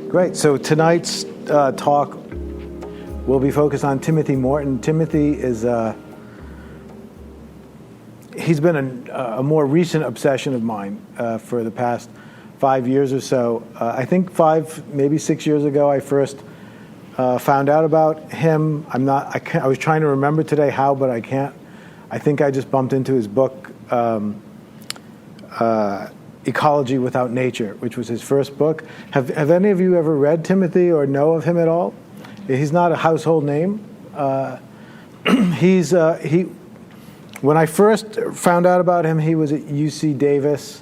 Great. So tonight's talk will be focused on Timothy Morton. Timothy is he's been a more recent obsession of mine for the past 5 years or so. I think 5, maybe 6 years ago, I first found out about him. I was trying to remember today how, but I can't. I think I just bumped into his book, Ecology Without Nature, which was his first book. Have any of you ever read Timothy or know of him at all? He's not a household name. When I first found out about him, he was at UC Davis,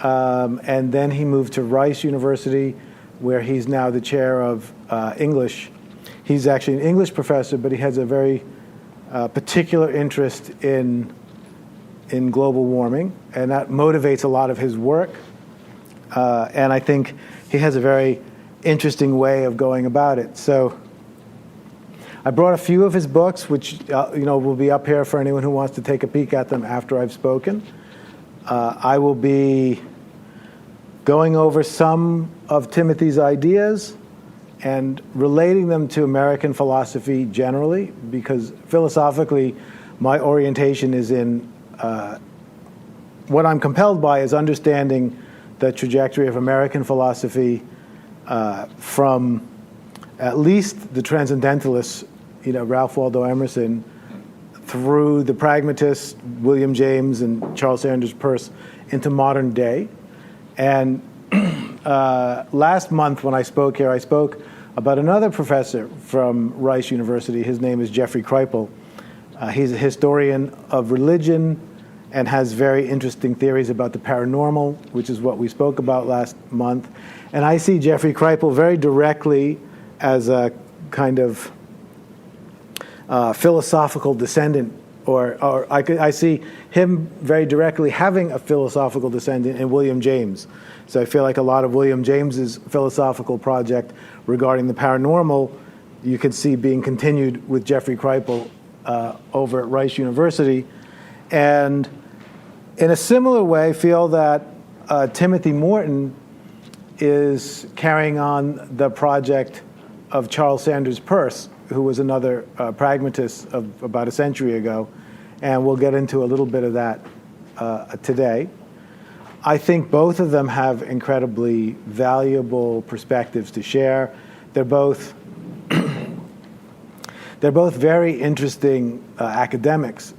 and then he moved to Rice University, where he's now the chair of English. He's actually an English professor, but he has a very particular interest in global warming, and that motivates a lot of his work. And I think he has a very interesting way of going about it. So I brought a few of his books, which will be up here for anyone who wants to take a peek at them after I've spoken. I will be going over some of Timothy's ideas and relating them to American philosophy generally, because philosophically, my orientation is in what I'm compelled by is understanding the trajectory of American philosophy from at least the transcendentalists, Ralph Waldo Emerson, through the pragmatists, William James and Charles Sanders Peirce, into modern day. And last month when I spoke here, I spoke about another professor from Rice University. His name is Jeffrey Kripal. He's a historian of religion and has very interesting theories about the paranormal, which is what we spoke about last month. And I see Jeffrey Kripal very directly as a kind of philosophical descendant, or I see him very directly having a philosophical descendant in William James. So I feel like a lot of William James's philosophical project regarding the paranormal, you could see being continued with Jeffrey Kripal over at Rice University. And in a similar way, feel that Timothy Morton is carrying on the project of Charles Sanders Peirce, who was another pragmatist of about a century ago. And we'll get into a little bit of that today. I think both of them have incredibly valuable perspectives to share. They're both very interesting academics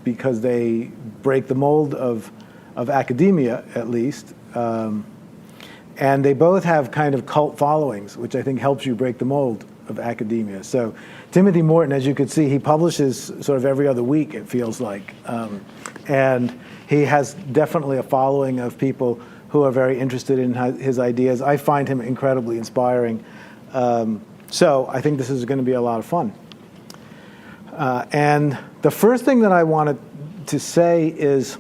because they break the mold of academia, at least. And they both have kind of cult followings, which I think helps you break the mold of academia. So Timothy Morton, as you can see, he publishes sort of every other week, it feels like. And he has definitely a following of people who are very interested in his ideas. I find him incredibly inspiring. So I think this is going to be a lot of fun. And the first thing that I wanted to say is,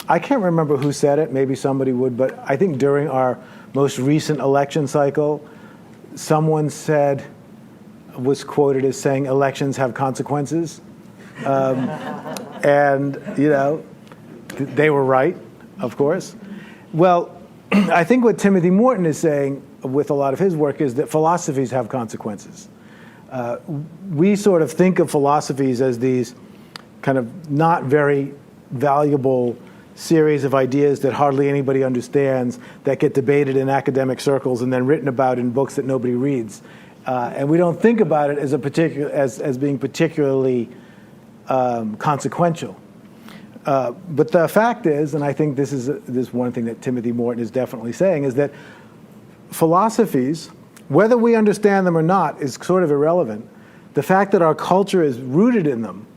I can't remember who said it, maybe somebody would, but I think during our most recent election cycle, someone was quoted as saying, elections have consequences. And, they were right, of course. Well, I think what Timothy Morton is saying with a lot of his work is that philosophies have consequences. We sort of think of philosophies as these kind of not very valuable series of ideas that hardly anybody understands, that get debated in academic circles and then written about in books that nobody reads. And we don't think about it as being particularly consequential. But the fact is, and I think this is one thing that Timothy Morton is definitely saying, is that philosophies, whether we understand them or not, is sort of irrelevant. The fact that our culture is rooted in them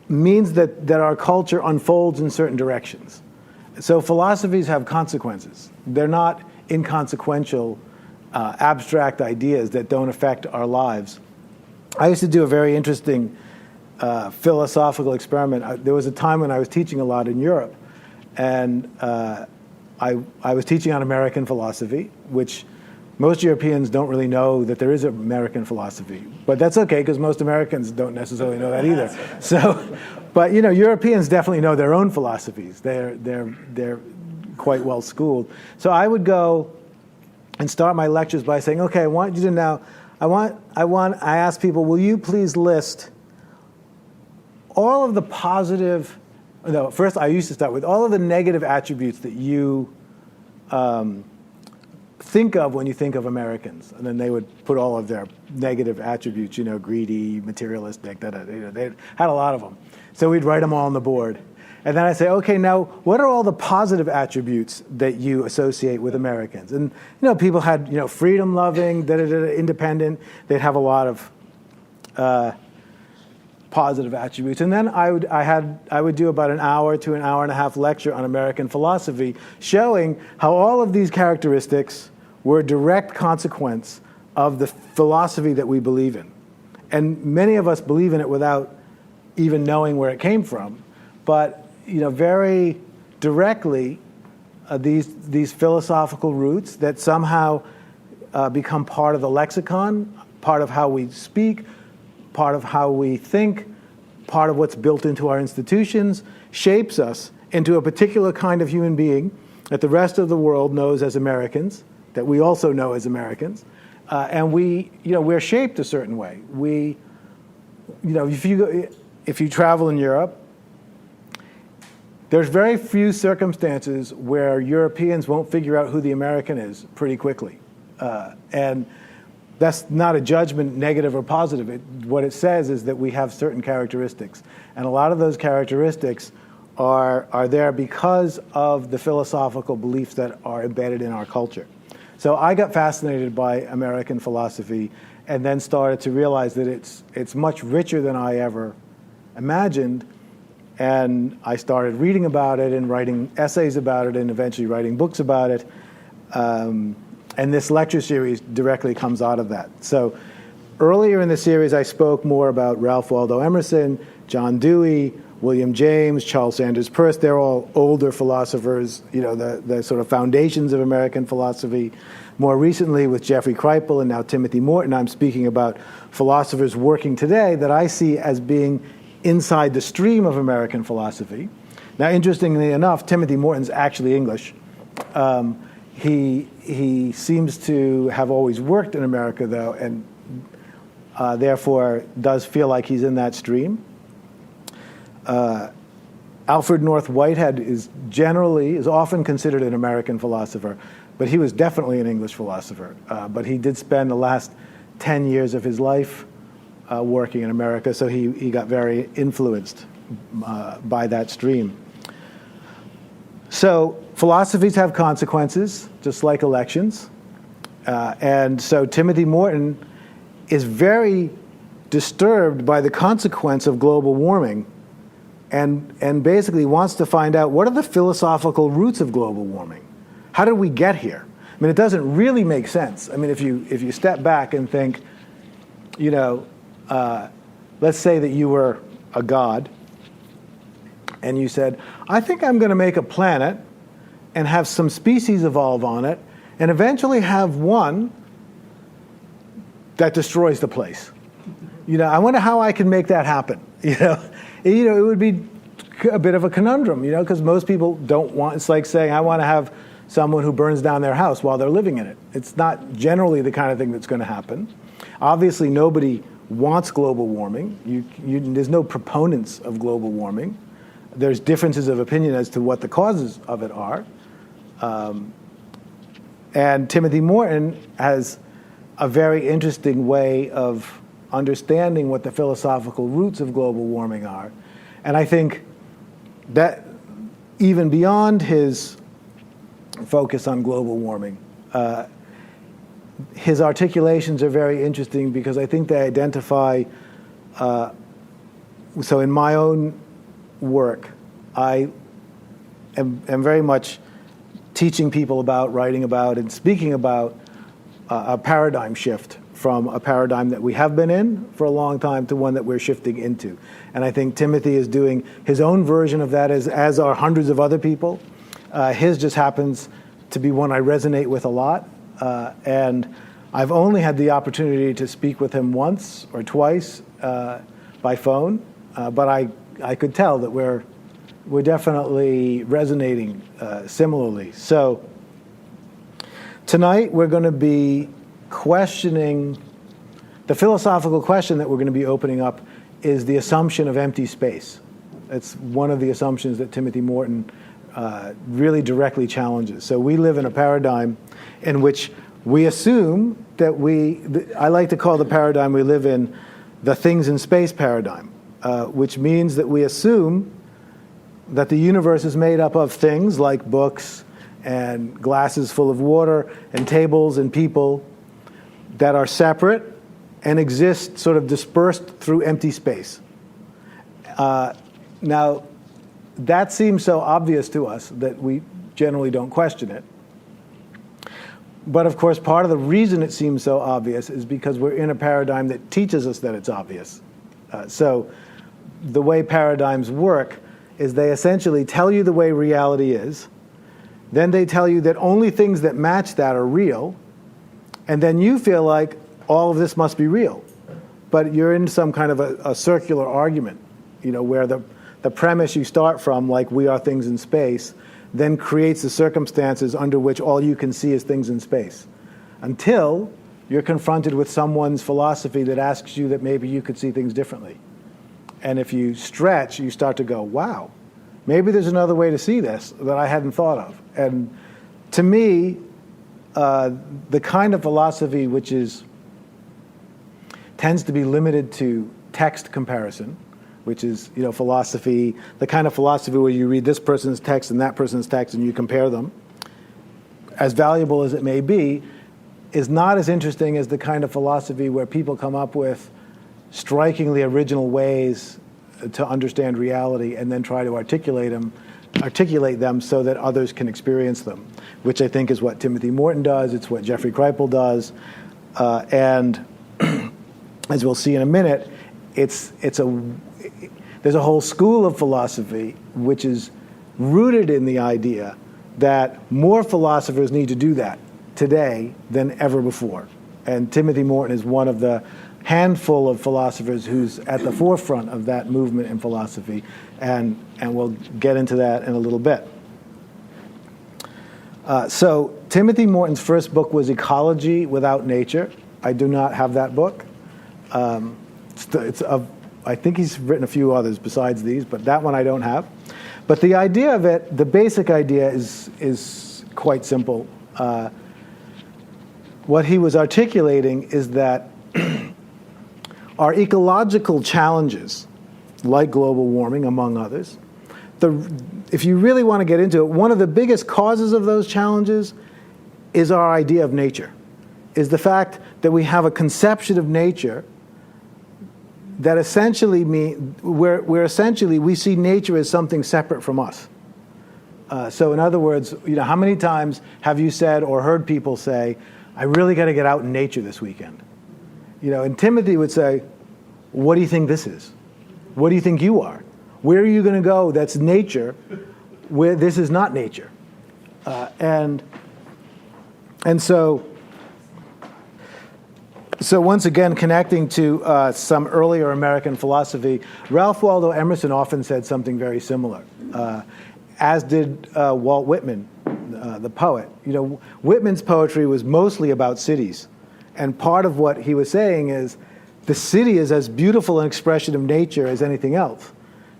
means that our culture unfolds in certain directions. So philosophies have consequences. They're not inconsequential, abstract ideas that don't affect our lives. I used to do a very interesting philosophical experiment. There was a time when I was teaching a lot in Europe, and I was teaching on American philosophy, which most Europeans don't really know that there is an American philosophy. But that's okay, because most Americans don't necessarily know that either. So, but Europeans definitely know their own philosophies. They're quite well schooled. So I would go and start my lectures by saying, okay, I want you to now, I ask people, will you please list all of the positive, no, first I used to start with all of the negative attributes that you think of when you think of Americans. And then they would put all of their negative attributes, greedy, materialistic, they had a lot of them. So we'd write them all on the board. And then I say, okay, now what are all the positive attributes that you associate with Americans? And people had freedom-loving, independent. They'd have a lot of positive attributes. And then I would do about an hour to an hour and a half lecture on American philosophy, showing how all of these characteristics were a direct consequence of the philosophy that we believe in. And many of us believe in it without even knowing where it came from. But very directly, these philosophical roots that somehow become part of the lexicon, part of how we speak, part of how we think, part of what's built into our institutions, shapes us into a particular kind of human being that the rest of the world knows as Americans, that we also know as Americans, and we're shaped a certain way. If you travel in Europe, there's very few circumstances where Europeans won't figure out who the American is pretty quickly. And that's not a judgment, negative or positive. What it says is that we have certain characteristics. And a lot of those characteristics are there because of the philosophical beliefs that are embedded in our culture. So I got fascinated by American philosophy and then started to realize that it's much richer than I ever imagined. And I started reading about it and writing essays about it and eventually writing books about it. And this lecture series directly comes out of that. So earlier in the series, I spoke more about Ralph Waldo Emerson, John Dewey, William James, Charles Sanders Peirce. They're all older philosophers, the sort of foundations of American philosophy. More recently with Jeffrey Kripal and now Timothy Morton, I'm speaking about philosophers working today that I see as being inside the stream of American philosophy. Now, interestingly enough, Timothy Morton's actually English. He seems to have always worked in America, though, and therefore does feel like he's in that stream. Alfred North Whitehead is often considered an American philosopher, but he was definitely an English philosopher. But he did spend the last 10 years of his life working in America, so he got very influenced by that stream. So philosophies have consequences, just like elections. And so Timothy Morton is very disturbed by the consequence of global warming and basically wants to find out what are the philosophical roots of global warming? How did we get here? I mean, it doesn't really make sense. I mean, if you step back and think, let's say that you were a god and you said, I think I'm going to make a planet and have some species evolve on it and eventually have one that destroys the place. I wonder how I can make that happen. It would be a bit of a conundrum, because most people don't want, it's like saying, I want to have someone who burns down their house while they're living in it. It's not generally the kind of thing that's going to happen. Obviously, nobody wants global warming. There's no proponents of global warming. There's differences of opinion as to what the causes of it are. And Timothy Morton has a very interesting way of understanding what the philosophical roots of global warming are. And I think that even beyond his focus on global warming, his articulations are very interesting because I think they identify, so in my own work, I am very much teaching people about, writing about, and speaking about a paradigm shift from a paradigm that we have been in for a long time to one that we're shifting into. And I think Timothy is doing his own version of that, as are hundreds of other people. His just happens to be one I resonate with a lot. And I've only had the opportunity to speak with him once or twice by phone, but I could tell that we're definitely resonating similarly. So Tonight we're going to be questioning, the philosophical question that we're going to be opening up is the assumption of empty space. It's one of the assumptions that Timothy Morton really directly challenges. So we live in a paradigm in which we assume that I like to call the paradigm we live in the things in space paradigm, which means that we assume that the universe is made up of things like books and glasses full of water and tables and people that are separate and exist sort of dispersed through empty space. Now, that seems so obvious to us that we generally don't question it. But of course, part of the reason it seems so obvious is because we're in a paradigm that teaches us that it's obvious. So the way paradigms work is they essentially tell you the way reality is, then they tell you that only things that match that are real, and then you feel like all of this must be real. But you're in some kind of a circular argument, where the premise you start from, like we are things in space, then creates the circumstances under which all you can see is things in space, until you're confronted with someone's philosophy that asks you that maybe you could see things differently. And if you stretch, you start to go, wow, maybe there's another way to see this that I hadn't thought of. And to me, the kind of philosophy which tends to be limited to text comparison, which is philosophy, the kind of philosophy where you read this person's text and that person's text and you compare them, as valuable as it may be, is not as interesting as the kind of philosophy where people come up with strikingly original ways to understand reality and then try to articulate them so that others can experience them, which I think is what Timothy Morton does. It's what Jeffrey Kripal does. And as we'll see in a minute, there's a whole school of philosophy which is rooted in the idea that more philosophers need to do that today than ever before. And Timothy Morton is one of the handful of philosophers who's at the forefront of that movement in philosophy, and we'll get into that in a little bit. So Timothy Morton's first book was Ecology Without Nature. I do not have that book. I think he's written a few others besides these, but that one I don't have. But the idea of it, the basic idea is quite simple. What he was articulating is that our ecological challenges, like global warming, among others, if you really want to get into it, one of the biggest causes of those challenges is our idea of nature, is the fact that we have a conception of nature that essentially where essentially we see nature as something separate from us. So in other words, how many times have you said or heard people say, I really got to get out in nature this weekend? And Timothy would say, what do you think this is? What do you think you are? Where are you going to go that's nature where this is not nature? And so once again, connecting to some earlier American philosophy, Ralph Waldo Emerson often said something very similar, as did Walt Whitman, the poet. Whitman's poetry was mostly about cities. And part of what he was saying is the city is as beautiful an expression of nature as anything else.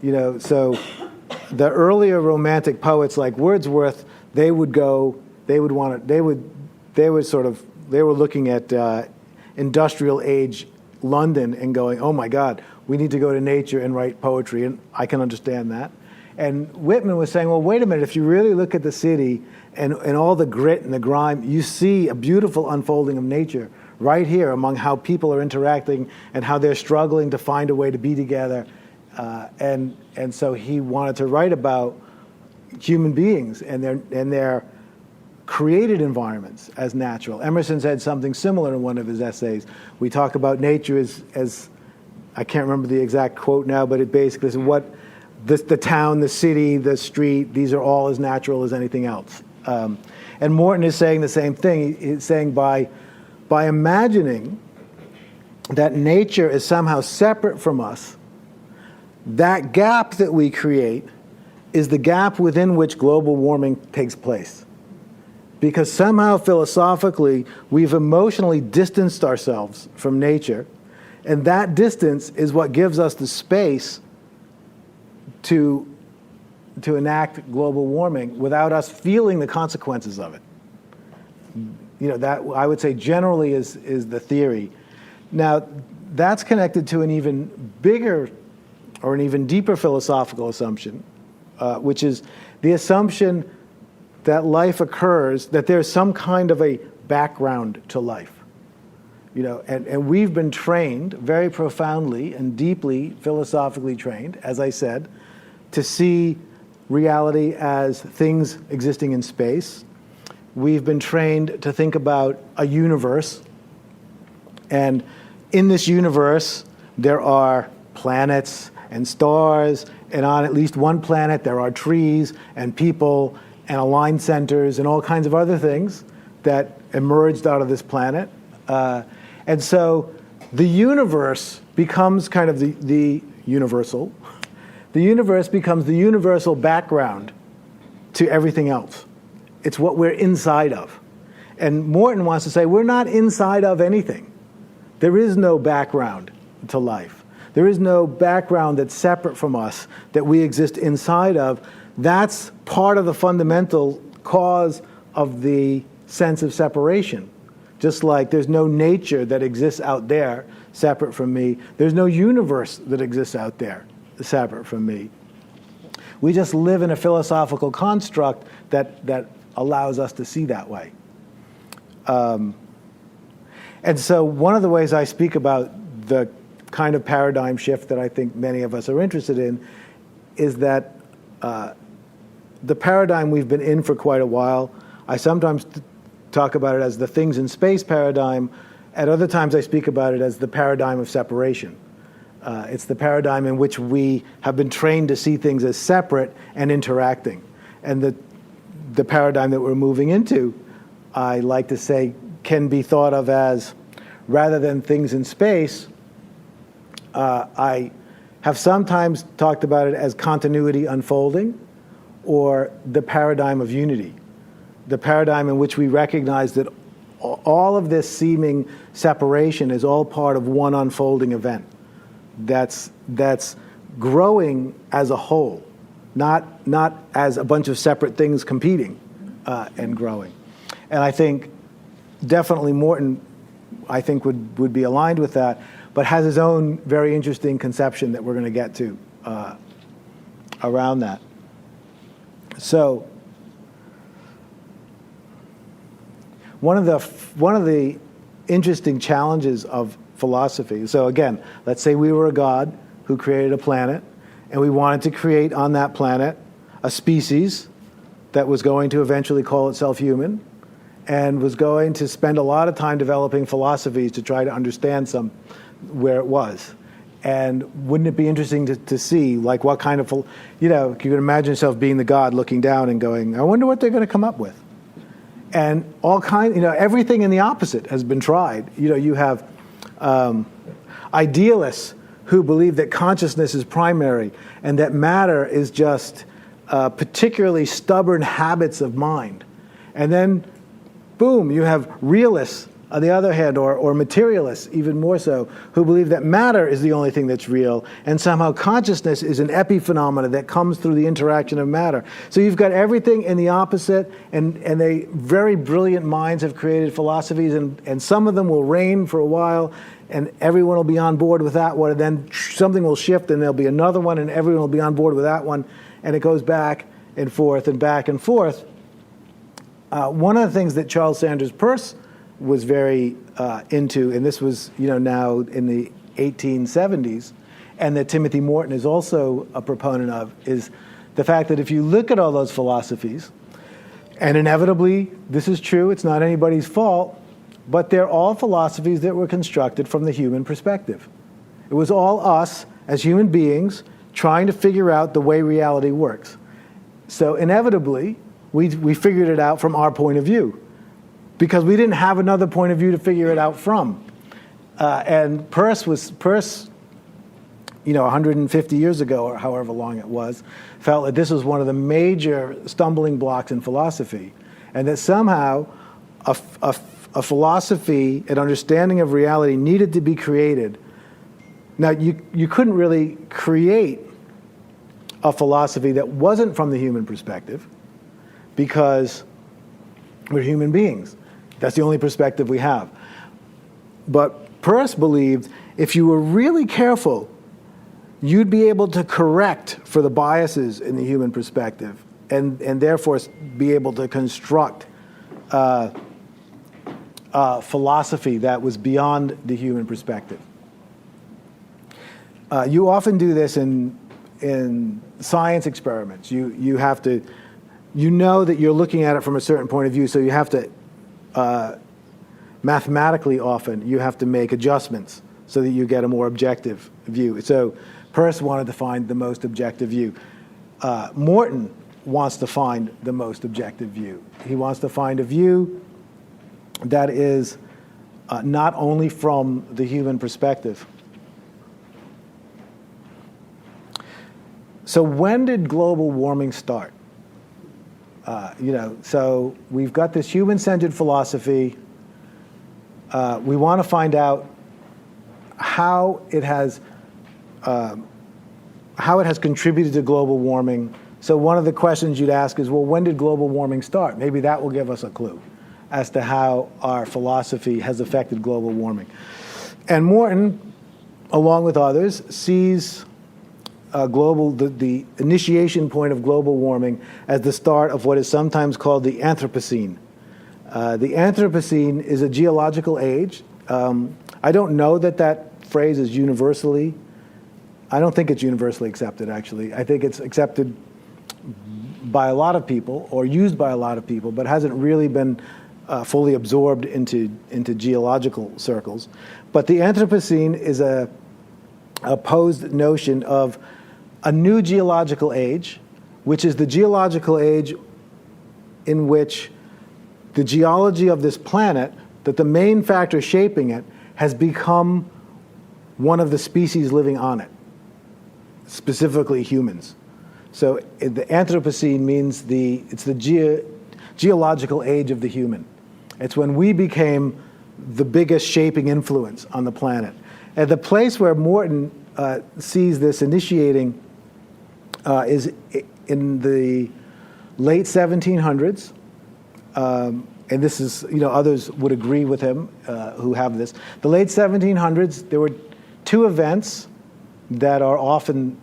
So the earlier romantic poets like Wordsworth, they were looking at industrial age London and going, oh my God, we need to go to nature and write poetry, and I can understand that. And Whitman was saying, well, wait a minute, if you really look at the city and all the grit and the grime, you see a beautiful unfolding of nature right here among how people are interacting and how they're struggling to find a way to be together. And so he wanted to write about human beings and their created environments as natural. Emerson said something similar in one of his essays. We talk about nature as I can't remember the exact quote now, but it basically is the town, the city, the street, these are all as natural as anything else. And Morton is saying the same thing. He's saying by imagining that nature is somehow separate from us, that gap that we create is the gap within which global warming takes place. because somehow philosophically we've emotionally distanced ourselves from nature, and that distance is what gives us the space to enact global warming without us feeling the consequences of it. That I would say generally is the theory. Now, that's connected to an even bigger or an even deeper philosophical assumption, which is the assumption that life occurs, that there's some kind of a background to life. And we've been trained very profoundly and deeply philosophically trained, as I said, to see reality as things existing in space. We've been trained to think about a universe, and in this universe there are planets and stars, and on at least one planet there are trees and people and aligned centers and all kinds of other things that emerged out of this planet. And so the universe becomes kind of the universal. The universe becomes the universal background to everything else. It's what we're inside of. And Morton wants to say we're not inside of anything. There is no background to life. There is no background that's separate from us that we exist inside of. That's part of the fundamental cause of the sense of separation. Just like there's no nature that exists out there separate from me, there's no universe that exists out there separate from me. We just live in a philosophical construct that allows us to see that way. And so one of the ways I speak about the kind of paradigm shift that I think many of us are interested in is that the paradigm we've been in for quite a while, I sometimes talk about it as the things in space paradigm. At other times I speak about it as the paradigm of separation. It's the paradigm in which we have been trained to see things as separate and interacting. And the paradigm that we're moving into, I like to say, can be thought of as, rather than things in space, I have sometimes talked about it as continuity unfolding, or the paradigm of unity. The paradigm in which we recognize that all of this seeming separation is all part of one unfolding event that's growing as a whole, not as a bunch of separate things competing and growing. And I think definitely Morton, I think, would be aligned with that, but has his own very interesting conception that we're going to get to around that. So one of the interesting challenges of philosophy, so again, let's say we were a god who created a planet, and we wanted to create on that planet a species that was going to eventually call itself human, and was going to spend a lot of time developing philosophies to try to understand where it was. And wouldn't it be interesting to see, like, what kind of, you can imagine yourself being the god looking down and going, I wonder what they're going to come up with. And all kinds, everything in the opposite has been tried. You have idealists who believe that consciousness is primary and that matter is just particularly stubborn habits of mind. And then, boom, you have realists, on the other hand, or materialists, even more so, who believe that matter is the only thing that's real, and somehow consciousness is an epiphenomena that comes through the interaction of matter. So you've got everything in the opposite, and they very brilliant minds have created philosophies, and some of them will reign for a while, and everyone will be on board with that one, and then something will shift, and there'll be another one, and everyone will be on board with that one, and it goes back and forth and back and forth. One of the things that Charles Sanders Peirce was very into, and this was now in the 1870s, and that Timothy Morton is also a proponent of, is the fact that if you look at all those philosophies, and inevitably this is true, it's not anybody's fault, but they're all philosophies that were constructed from the human perspective. It was all us as human beings trying to figure out the way reality works. So inevitably, we figured it out from our point of view, because we didn't have another point of view to figure it out from. And Peirce, 150 years ago, or however long it was, felt that this was one of the major stumbling blocks in philosophy. and that somehow a philosophy, an understanding of reality needed to be created. Now, you couldn't really create a philosophy that wasn't from the human perspective, because we're human beings. That's the only perspective we have. But Peirce believed if you were really careful, you'd be able to correct for the biases in the human perspective, and therefore be able to construct philosophy that was beyond the human perspective. You often do this in science experiments. You have to, you know that you're looking at it from a certain point of view, so you have to, mathematically often, you have to make adjustments so that you get a more objective view. So Peirce wanted to find the most objective view. Morton wants to find the most objective view. He wants to find a view that is not only from the human perspective. So when did global warming start? So we've got this human-centered philosophy. We want to find out how it has contributed to global warming. So one of the questions you'd ask is, well, when did global warming start? Maybe that will give us a clue as to how our philosophy has affected global warming. And Morton, along with others, sees the initiation point of global warming as the start of what is sometimes called the Anthropocene. The Anthropocene is a geological age. I don't know that phrase is universally, I don't think it's universally accepted, actually. I think it's accepted by a lot of people, or used by a lot of people, but hasn't really been fully absorbed into geological circles. But the Anthropocene is a posed notion of a new geological age, which is the geological age in which the geology of this planet, that the main factor shaping it, has become one of the species living on it, specifically humans. So the Anthropocene means it's the geological age of the human. It's when we became the biggest shaping influence on the planet. And the place where Morton sees this initiating is in the late 1700s. And this is, others would agree with him who have this. The late 1700s, there were two events that are often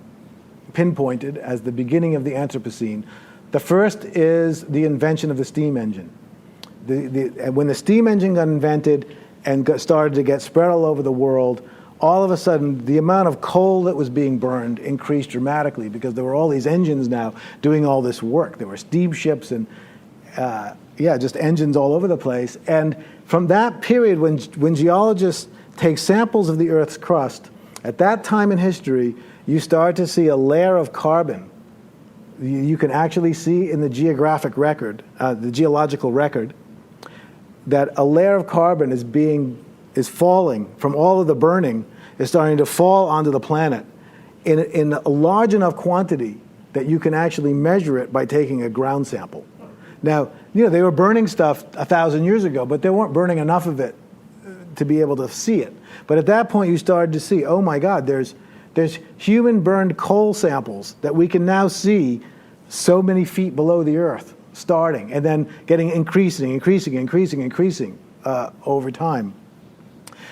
pinpointed as the beginning of the Anthropocene. The first is the invention of the steam engine. When the steam engine got invented and started to get spread all over the world, all of a sudden, the amount of coal that was being burned increased dramatically because there were all these engines now doing all this work. There were steamships and just engines all over the place. And from that period, when geologists take samples of the Earth's crust, at that time in history, you start to see a layer of carbon. You can actually see in the geographic record, the geological record, that a layer of carbon is falling from all of the burning, is starting to fall onto the planet in a large enough quantity that you can actually measure it by taking a ground sample. Now, they were burning stuff 1,000 years ago, but they weren't burning enough of it to be able to see it. But at that point, you started to see, oh my God, there's human burned coal samples that we can now see so many feet below the Earth, starting, and then getting increasing over time.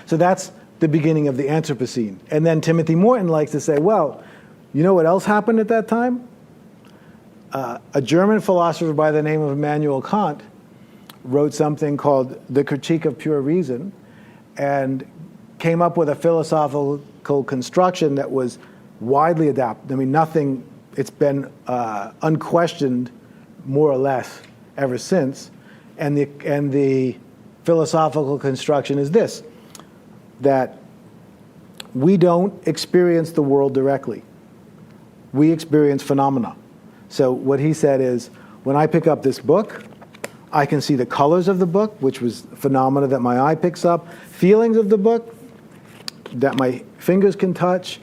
So that's the beginning of the Anthropocene. And then Timothy Morton likes to say, well, you know what else happened at that time? A German philosopher by the name of Immanuel Kant wrote something called The Critique of Pure Reason and came up with a philosophical construction that was widely adopted. I mean, it's been unquestioned more or less ever since. And the philosophical construction is this, that we don't experience the world directly. We experience phenomena. So what he said is, when I pick up this book, I can see the colors of the book, which was phenomena that my eye picks up, feelings of the book that my fingers can touch,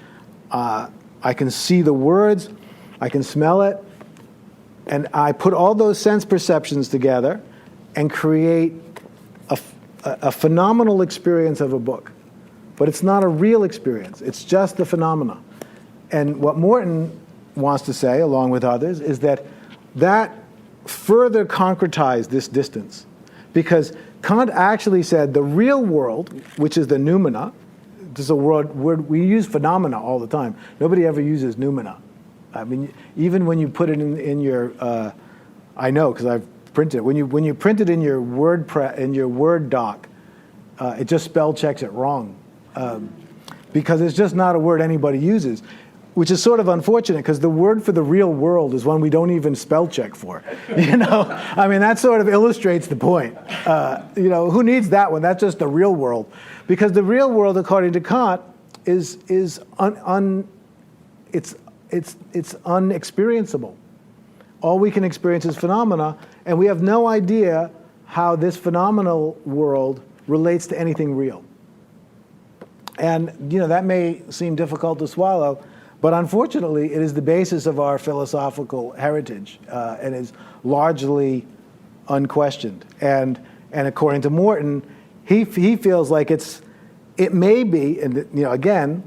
I can see the words, I can smell it, and I put all those sense perceptions together, and create a phenomenal experience of a book. But it's not a real experience. It's just the phenomena. And what Morton wants to say, along with others, is that further concretized this distance. Because Kant actually said the real world, which is the noumena, this is a word we use phenomena all the time. Nobody ever uses noumena. I mean, even when you put it in your, I know because I've printed it. When you print it in your Word doc, it just spell checks it wrong. Because it's just not a word anybody uses, which is sort of unfortunate because the word for the real world is one we don't even spell check for. I mean, that sort of illustrates the point. Who needs that one? That's just the real world. Because the real world, according to Kant, is unexperienceable. All we can experience is phenomena, and we have no idea how this phenomenal world relates to anything real. And that may seem difficult to swallow, but unfortunately, it is the basis of our philosophical heritage and is largely unquestioned. And according to Morton, he feels like it may be, and again,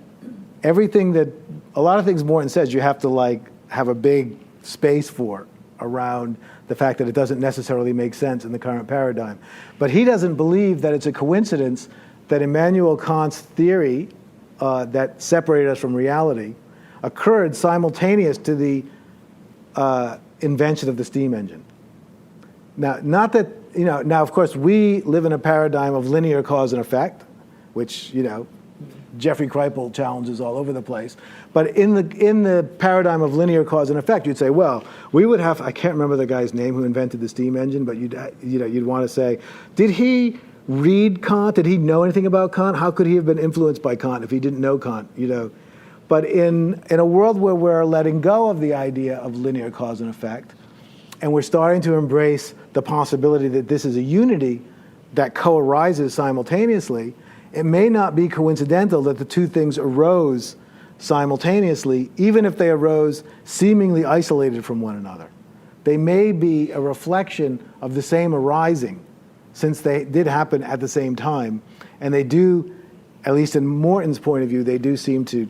a lot of things Morton says you have to have a big space for around the fact that it doesn't necessarily make sense in the current paradigm. But he doesn't believe that it's a coincidence that Immanuel Kant's theory that separated us from reality occurred simultaneous to the invention of the steam engine. Now, not that, now of course we live in a paradigm of linear cause and effect, which, Jeffrey Kripal challenges all over the place. But in the paradigm of linear cause and effect, you'd say, well, we would have, I can't remember the guy's name who invented the steam engine, but you'd want to say, did he read Kant? Did he know anything about Kant? How could he have been influenced by Kant if he didn't know Kant? But in a world where we're letting go of the idea of linear cause and effect, and we're starting to embrace the possibility that this is a unity that co-arises simultaneously, it may not be coincidental that the two things arose simultaneously, even if they arose seemingly isolated from one another. They may be a reflection of the same arising, since they did happen at the same time, and they do, at least in Morton's point of view, they do seem to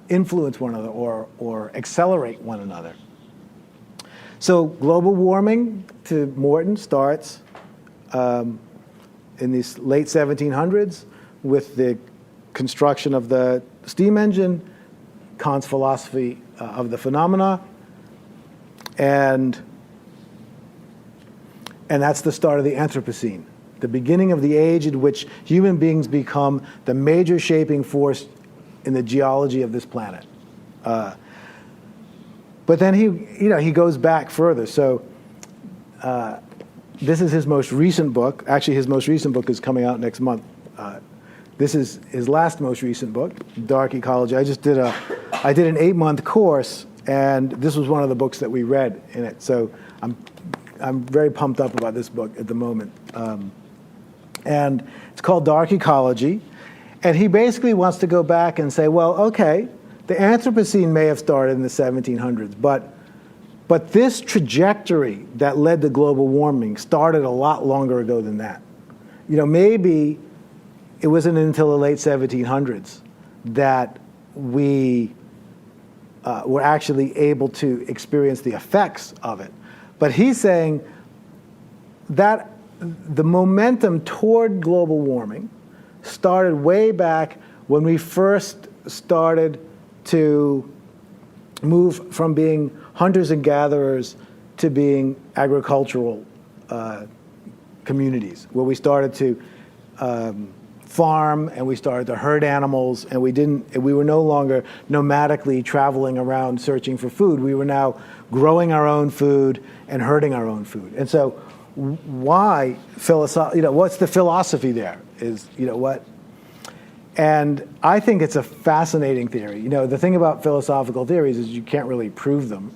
influence one another or accelerate one another. So global warming, to Morton, starts in these late 1700s with the construction of the steam engine, Kant's philosophy of the phenomena, and that's the start of the Anthropocene, the beginning of the age in which human beings become the major shaping force in the geology of this planet. But then he goes back further. So this is his most recent book. Actually, his most recent book is coming out next month. This is his last most recent book, Dark Ecology. I did an 8-month course, and this was one of the books that we read in it. So I'm very pumped up about this book at the moment. And it's called Dark Ecology. And he basically wants to go back and say, well, okay, the Anthropocene may have started in the 1700s, but this trajectory that led to global warming started a lot longer ago than that. Maybe it wasn't until the late 1700s that we were actually able to experience the effects of it. But he's saying that the momentum toward global warming started way back when we first started to move from being hunters and gatherers to being agricultural communities, where we started to farm and we started to herd animals, and we were no longer nomadically traveling around searching for food. We were now growing our own food and herding our own food. And so why what's the philosophy there is, what? And I think it's a fascinating theory. The thing about philosophical theories is you can't really prove them.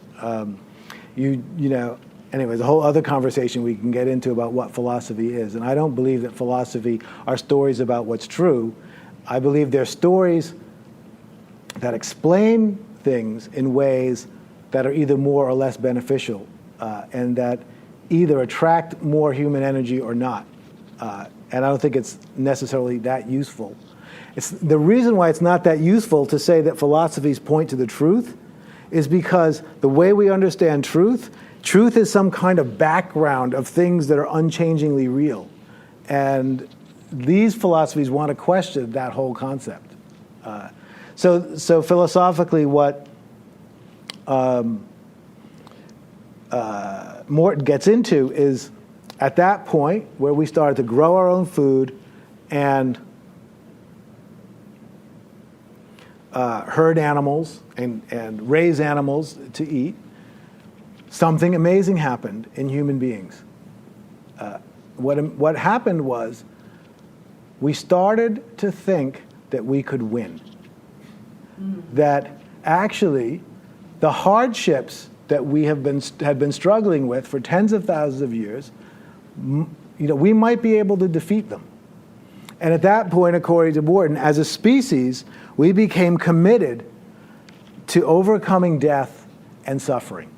Anyways, a whole other conversation we can get into about what philosophy is. And I don't believe that philosophy are stories about what's true. I believe they're stories that explain things in ways that are either more or less beneficial, and that either attract more human energy or not. And I don't think it's necessarily that useful. The reason why it's not that useful to say that philosophies point to the truth is because the way we understand truth is some kind of background of things that are unchangingly real. And these philosophies want to question that whole concept. So philosophically, what Morton gets into is at that point where we started to grow our own food and herd animals and raise animals to eat, something amazing happened in human beings. What happened was we started to think that we could win. That actually the hardships that we had been struggling with for tens of thousands of years, we might be able to defeat them. And at that point, according to Morton, as a species, we became committed to overcoming death and suffering.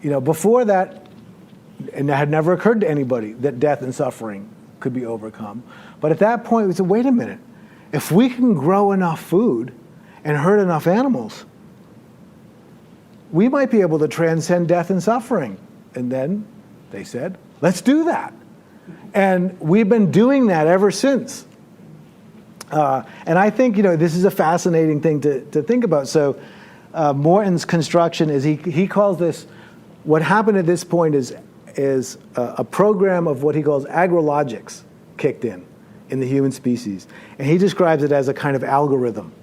Before that, and it had never occurred to anybody that death and suffering could be overcome. But at that point, we said, wait a minute. If we can grow enough food and herd enough animals, we might be able to transcend death and suffering. And then they said, let's do that. And we've been doing that ever since. And I think, this is a fascinating thing to think about. So Morton's construction is, he calls this, what happened at this point is a program of what he calls agrologics kicked in the human species. And he describes it as a kind of algorithm,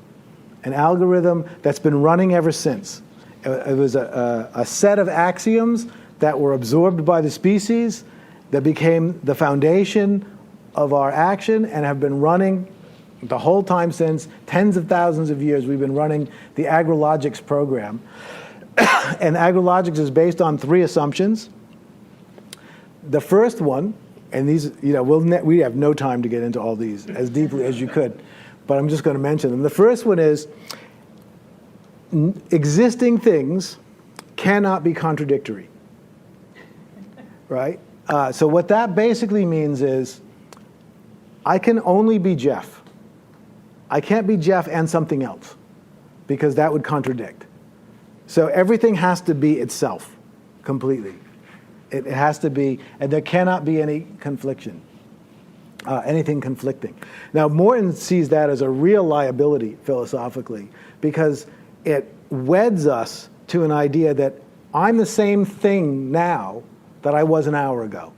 an algorithm that's been running ever since. It was a set of axioms that were absorbed by the species that became the foundation of our action and have been running the whole time since. Tens of thousands of years we've been running the agrologics program. And agrologics is based on three assumptions. The first one, and these, we have no time to get into all these as deeply as you could, but I'm just going to mention them. The first one is existing things cannot be contradictory, right? So what that basically means is I can only be Jeff. I can't be Jeff and something else because that would contradict. So everything has to be itself completely. It has to be, and there cannot be any confliction, anything conflicting. Now, Morton sees that as a real liability philosophically because it weds us to an idea that I'm the same thing now that I was an hour ago.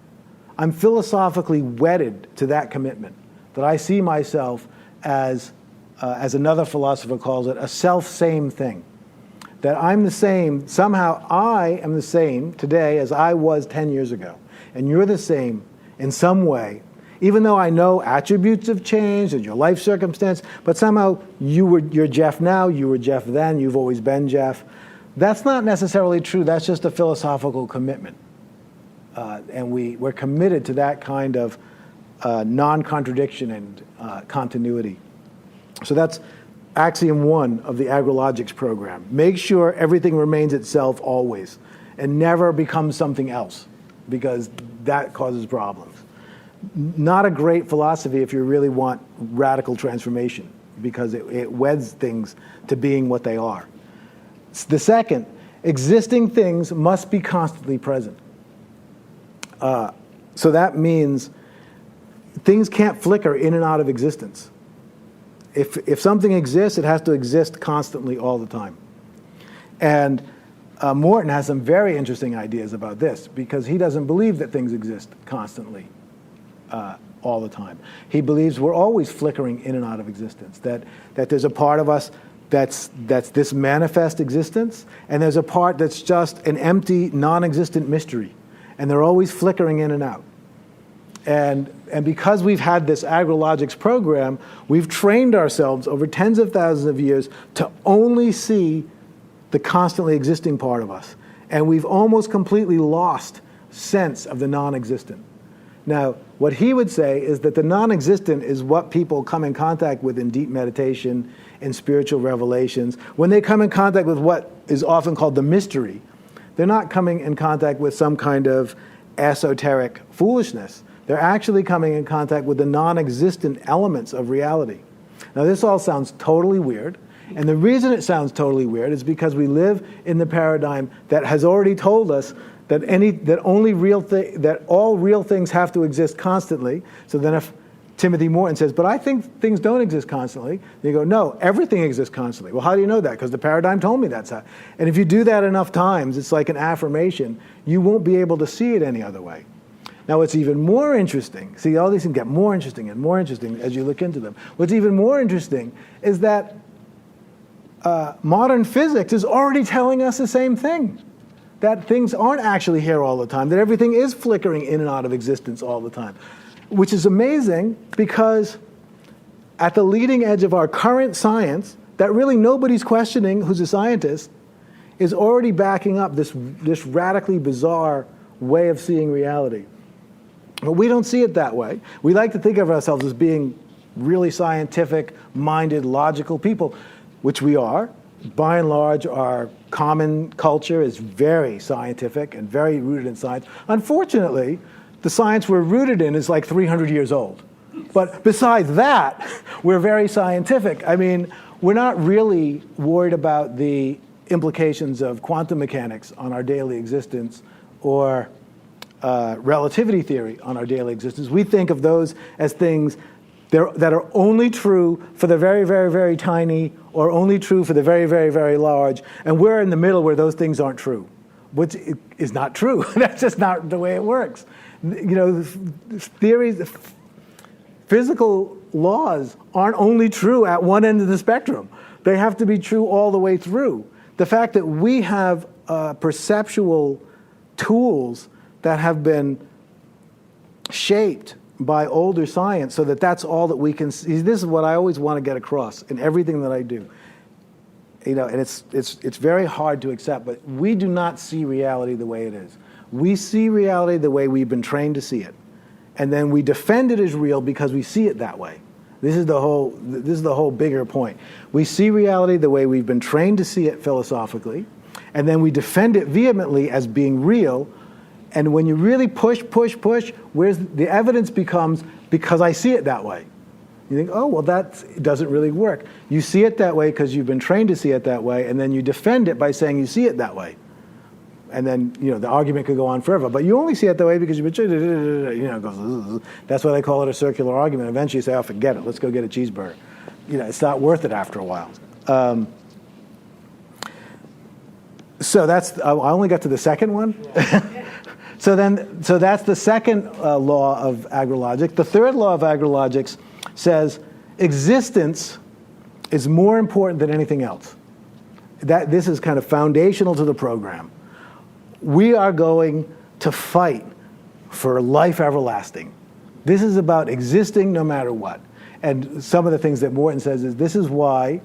I'm philosophically wedded to that commitment, that I see myself as another philosopher calls it, a self-same thing. That I'm the same, somehow I am the same today as I was 10 years ago. And you're the same in some way, even though I know attributes have changed and your life circumstance, but somehow you're Jeff now, you were Jeff then, you've always been Jeff. That's not necessarily true, that's just a philosophical commitment. And we're committed to that kind of non-contradiction and continuity. So that's axiom one of the agrologics program. Make sure everything remains itself always and never becomes something else because that causes problems. Not a great philosophy if you really want radical transformation because it weds things to being what they are. The second, existing things must be constantly present. So that means things can't flicker in and out of existence. If something exists, it has to exist constantly all the time. And Morton has some very interesting ideas about this because he doesn't believe that things exist constantly all the time. He believes we're always flickering in and out of existence, that there's a part of us that's this manifest existence, and there's a part that's just an empty, non-existent mystery, and they're always flickering in and out. And because we've had this agrologics program, we've trained ourselves over tens of thousands of years to only see the constantly existing part of us. And we've almost completely lost sense of the non-existent. Now, what he would say is that the non-existent is what people come in contact with in deep meditation, in spiritual revelations. When they come in contact with what is often called the mystery, they're not coming in contact with some kind of esoteric foolishness. They're actually coming in contact with the non-existent elements of reality. Now, this all sounds totally weird, and the reason it sounds totally weird is because we live in the paradigm that has already told us that that all real things have to exist constantly. So then, if Timothy Morton says, "But I think things don't exist constantly," you go, "No, everything exists constantly." Well, how do you know that? Because the paradigm told me that's how. And if you do that enough times, it's like an affirmation. You won't be able to see it any other way. Now, what's even more interesting, see, all these things get more interesting and more interesting as you look into them. What's even more interesting is that modern physics is already telling us the same thing, that things aren't actually here all the time, that everything is flickering in and out of existence all the time, which is amazing because at the leading edge of our current science, that really nobody's questioning who's a scientist, is already backing up this radically bizarre way of seeing reality. But we don't see it that way. We like to think of ourselves as being really scientific-minded, logical people, which we are. By and large, our common culture is very scientific and very rooted in science. Unfortunately, the science we're rooted in is like 300 years old. But besides that, we're very scientific. I mean, we're not really worried about the implications of quantum mechanics on our daily existence or relativity theory on our daily existence. We think of those as things that are only true for the very, very, very tiny or only true for the very, very, very large. And we're in the middle where those things aren't true, which is not true. That's just not the way it works. You know, theories, physical laws aren't only true at one end of the spectrum. They have to be true all the way through. The fact that we have perceptual tools that have been shaped by older science so that that's all that we can see. This is what I always want to get across in everything that I do. You know, and it's very hard to accept, but we do not see reality the way it is. We see reality the way we've been trained to see it. And then we defend it as real because we see it that way. This is the whole bigger point. We see reality the way we've been trained to see it philosophically, and then we defend it vehemently as being real. And when you really push, where's the evidence becomes because I see it that way. You think, oh, well, that doesn't really work. You see it that way because you've been trained to see it that way, and then you defend it by saying you see it that way. And then, you know, the argument could go on forever. But you only see it that way because you've been, you know, it goes, that's why they call it a circular argument. Eventually you say, oh, forget it. Let's go get a cheeseburger. You know, it's not worth it after a while. So that's, I only got to the second one. Yeah. So that's the second law of agrologics. The third law of agrologics says existence is more important than anything else. This is kind of foundational to the program. We are going to fight for life everlasting. This is about existing no matter what. And some of the things that Morton says is this is why,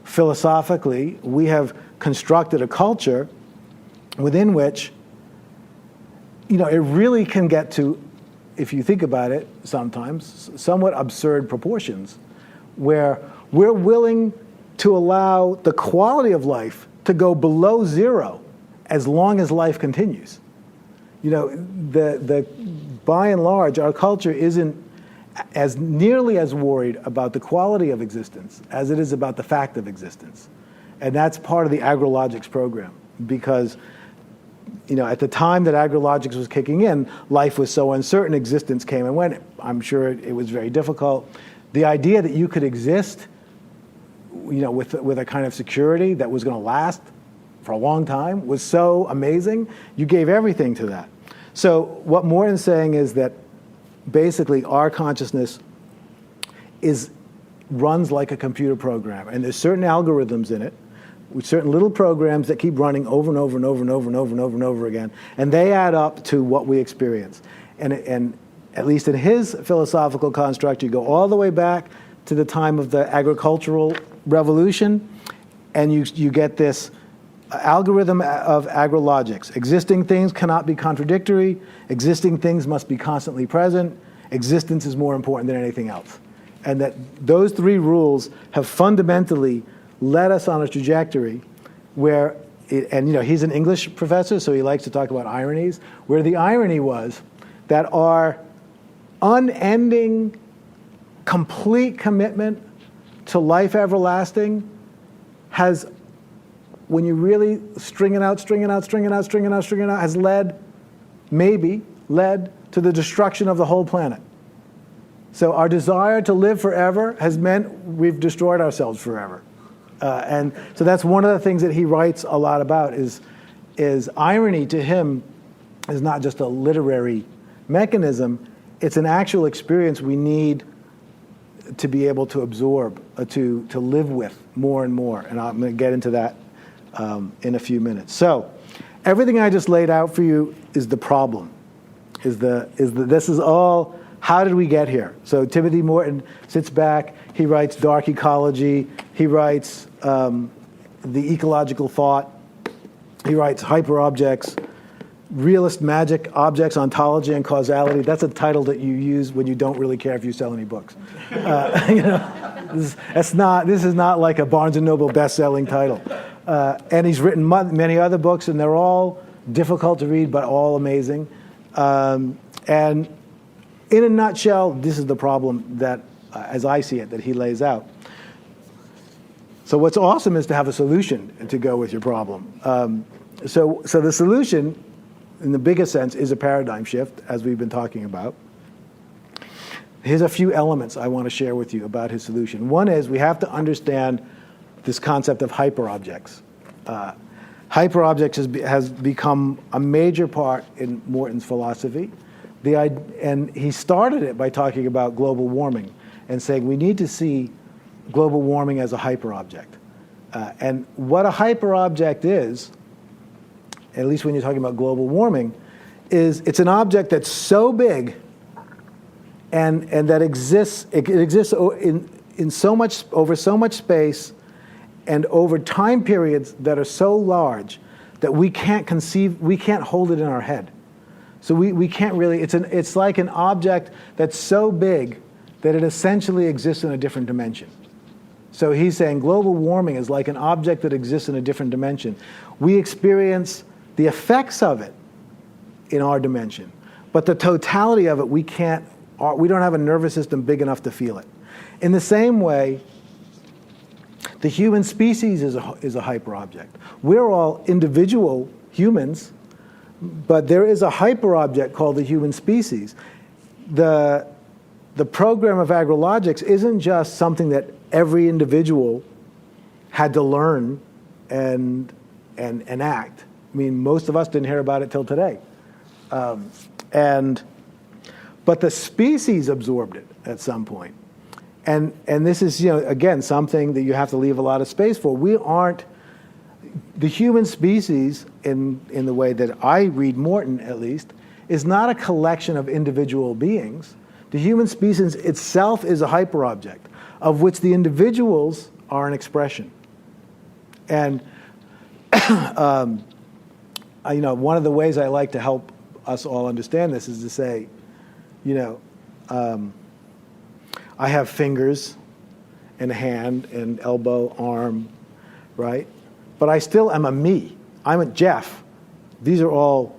philosophically, we have constructed a culture within which, you know, it really can get to, if you think about it sometimes, somewhat absurd proportions, where we're willing to allow the quality of life to go below zero as long as life continues. You know, by and large, our culture isn't as nearly as worried about the quality of existence as it is about the fact of existence. And that's part of the agrologics program, because, you know, at the time that agrologics was kicking in, life was so uncertain, existence came and went. I'm sure it was very difficult. The idea that you could exist, you know, with a kind of security that was going to last for a long time was so amazing. You gave everything to that. So what Morton's saying is that basically our consciousness runs like a computer program, and there's certain algorithms in it, with certain little programs that keep running over and over and over and over and over and over and over again, and they add up to what we experience. And at least in his philosophical construct, you go all the way back to the time of the agricultural revolution, and you get this algorithm of agrologics. Existing things cannot be contradictory. Existing things must be constantly present. Existence is more important than anything else. And that those three rules have fundamentally led us on a trajectory where and he's an English professor, so he likes to talk about ironies, where the irony was that our unending, complete commitment to life everlasting has, when you really string it out, has maybe led to the destruction of the whole planet. So our desire to live forever has meant we've destroyed ourselves forever. And so that's one of the things that he writes a lot about is irony to him is not just a literary mechanism, it's an actual experience we need to be able to absorb, to live with more and more. And I'm going to get into that in a few minutes. So everything I just laid out for you is the problem. This is all, how did we get here? So Timothy Morton sits back, he writes Dark Ecology, he writes The Ecological Thought, he writes Hyperobjects, Realist Magic, Objects, Ontology, and Causality. That's a title that you use when you don't really care if you sell any books. This is not like a Barnes & Noble best-selling title. And he's written many other books, and they're all difficult to read, but all amazing. And in a nutshell, this is the problem that, as I see it, that he lays out. So what's awesome is to have a solution to go with your problem. So the solution, in the biggest sense, is a paradigm shift, as we've been talking about. Here's a few elements I want to share with you about his solution. One is we have to understand this concept of hyperobjects. Hyperobjects has become a major part in Morton's philosophy. And he started it by talking about global warming and saying we need to see global warming as a hyperobject. And what a hyperobject is, at least when you're talking about global warming, is it's an object that's so big and that exists, it exists in so much, over so much space and over time periods that are so large that we can't hold it in our head. So we can't really, it's like an object that's so big that it essentially exists in a different dimension. So he's saying global warming is like an object that exists in a different dimension. We experience the effects of it in our dimension, but the totality of it, we don't have a nervous system big enough to feel it. In the same way, the human species is a hyperobject. We're all individual humans, but there is a hyperobject called the human species. The program of agrologics isn't just something that every individual had to learn and enact. I mean, most of us didn't hear about it till today. But the species absorbed it at some point. And this is, again, something that you have to leave a lot of space for. We aren't, the human species, in the way that I read Morton at least, is not a collection of individual beings. The human species itself is a hyperobject, of which the individuals are an expression. And one of the ways I like to help us all understand this is to say, I have fingers and a hand and elbow, arm, right? But I still am a me. I'm a Jeff. These are all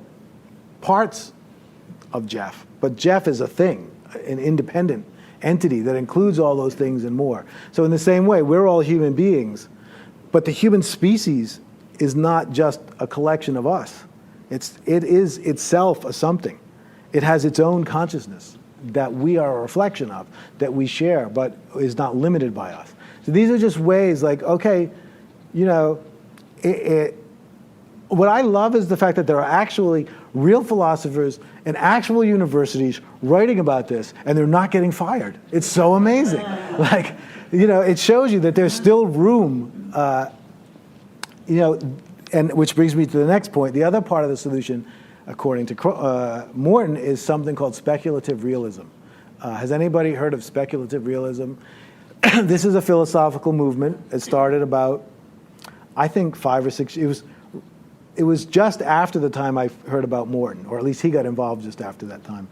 parts of Jeff. But Jeff is a thing, an independent entity that includes all those things and more. So in the same way, we're all human beings, but the human species is not just a collection of us. It is itself a something. It has its own consciousness that we are a reflection of, that we share, but is not limited by us. So these are just ways like, okay, what I love is the fact that there are actually real philosophers and actual universities writing about this, and they're not getting fired. It's so amazing. It shows you that there's still room, and which brings me to the next point. The other part of the solution, according to Morton, is something called speculative realism. Has anybody heard of speculative realism? This is a philosophical movement. It started about, I think, 5 or 6 years. It was just after the time I heard about Morton, or at least he got involved just after that time.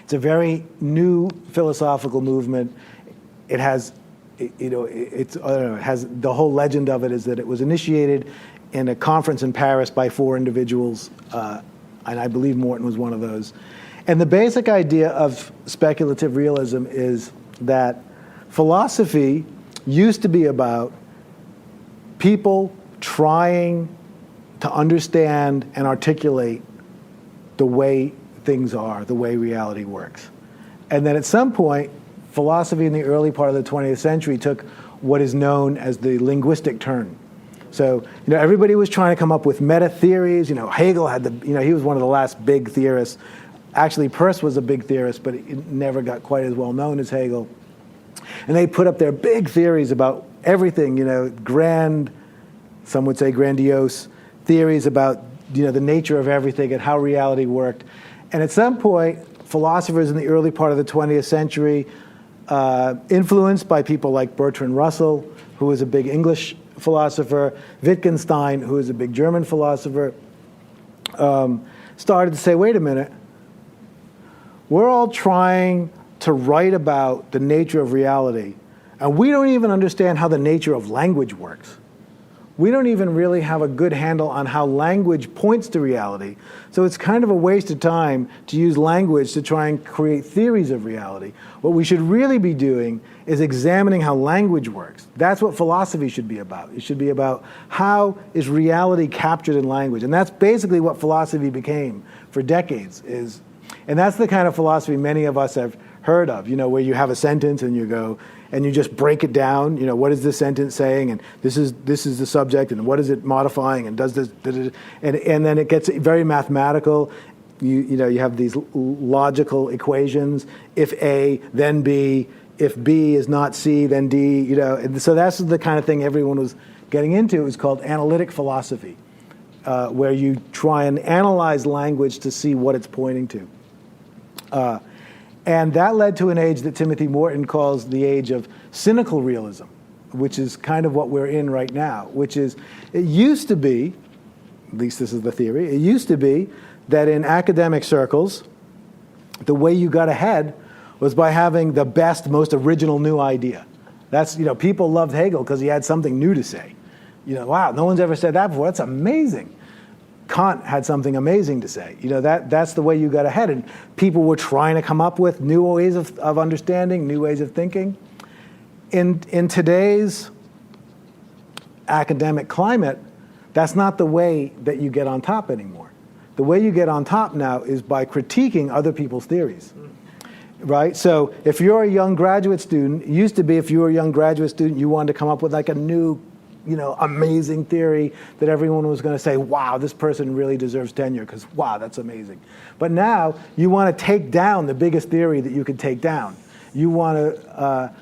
It's a very new philosophical movement. It has, it has the whole legend of it is that it was initiated in a conference in Paris by 4 individuals, and I believe Morton was one of those. And the basic idea of speculative realism is that philosophy used to be about people trying to understand and articulate the way things are, the way reality works. And then at some point, philosophy in the early part of the 20th century took what is known as the linguistic turn. So, everybody was trying to come up with meta theories. Hegel had he was one of the last big theorists. Actually, Peirce was a big theorist, but it never got quite as well known as Hegel. And they put up their big theories about everything, grand, some would say grandiose, theories about, the nature of everything and how reality worked. And at some point, philosophers in the early part of the 20th century, influenced by people like Bertrand Russell, who was a big English philosopher, Wittgenstein, who was a big German philosopher, started to say, wait a minute, we're all trying to write about the nature of reality, and we don't even understand how the nature of language works. We don't even really have a good handle on how language points to reality. So it's kind of a waste of time to use language to try and create theories of reality. What we should really be doing is examining how language works. That's what philosophy should be about. It should be about how is reality captured in language. And that's basically what philosophy became for decades. And that's the kind of philosophy many of us have heard of, where you have a sentence and you go, and you just break it down, what is this sentence saying, and this is the subject, and what is it modifying, and does this, and then it gets very mathematical. You have these logical equations. If A, then B. If B is not C, then D. And so that's the kind of thing everyone was getting into. It was called analytic philosophy, where you try and analyze language to see what it's pointing to. And that led to an age that Timothy Morton calls the age of cynical realism, which is kind of what we're in right now, which is, it used to be, at least this is the theory, it used to be that in academic circles, the way you got ahead was by having the best, most original new idea. That's, people loved Hegel because he had something new to say. Wow, no one's ever said that before. That's amazing. Kant had something amazing to say. That's the way you got ahead. And people were trying to come up with new ways of understanding, new ways of thinking. In today's academic climate, that's not the way that you get on top anymore. The way you get on top now is by critiquing other people's theories. Right? So if you're a young graduate student, it used to be if you were a young graduate student, you wanted to come up with like a new amazing theory that everyone was going to say, wow, this person really deserves tenure because, wow, that's amazing. But now you want to take down the biggest theory that you could take down. You want to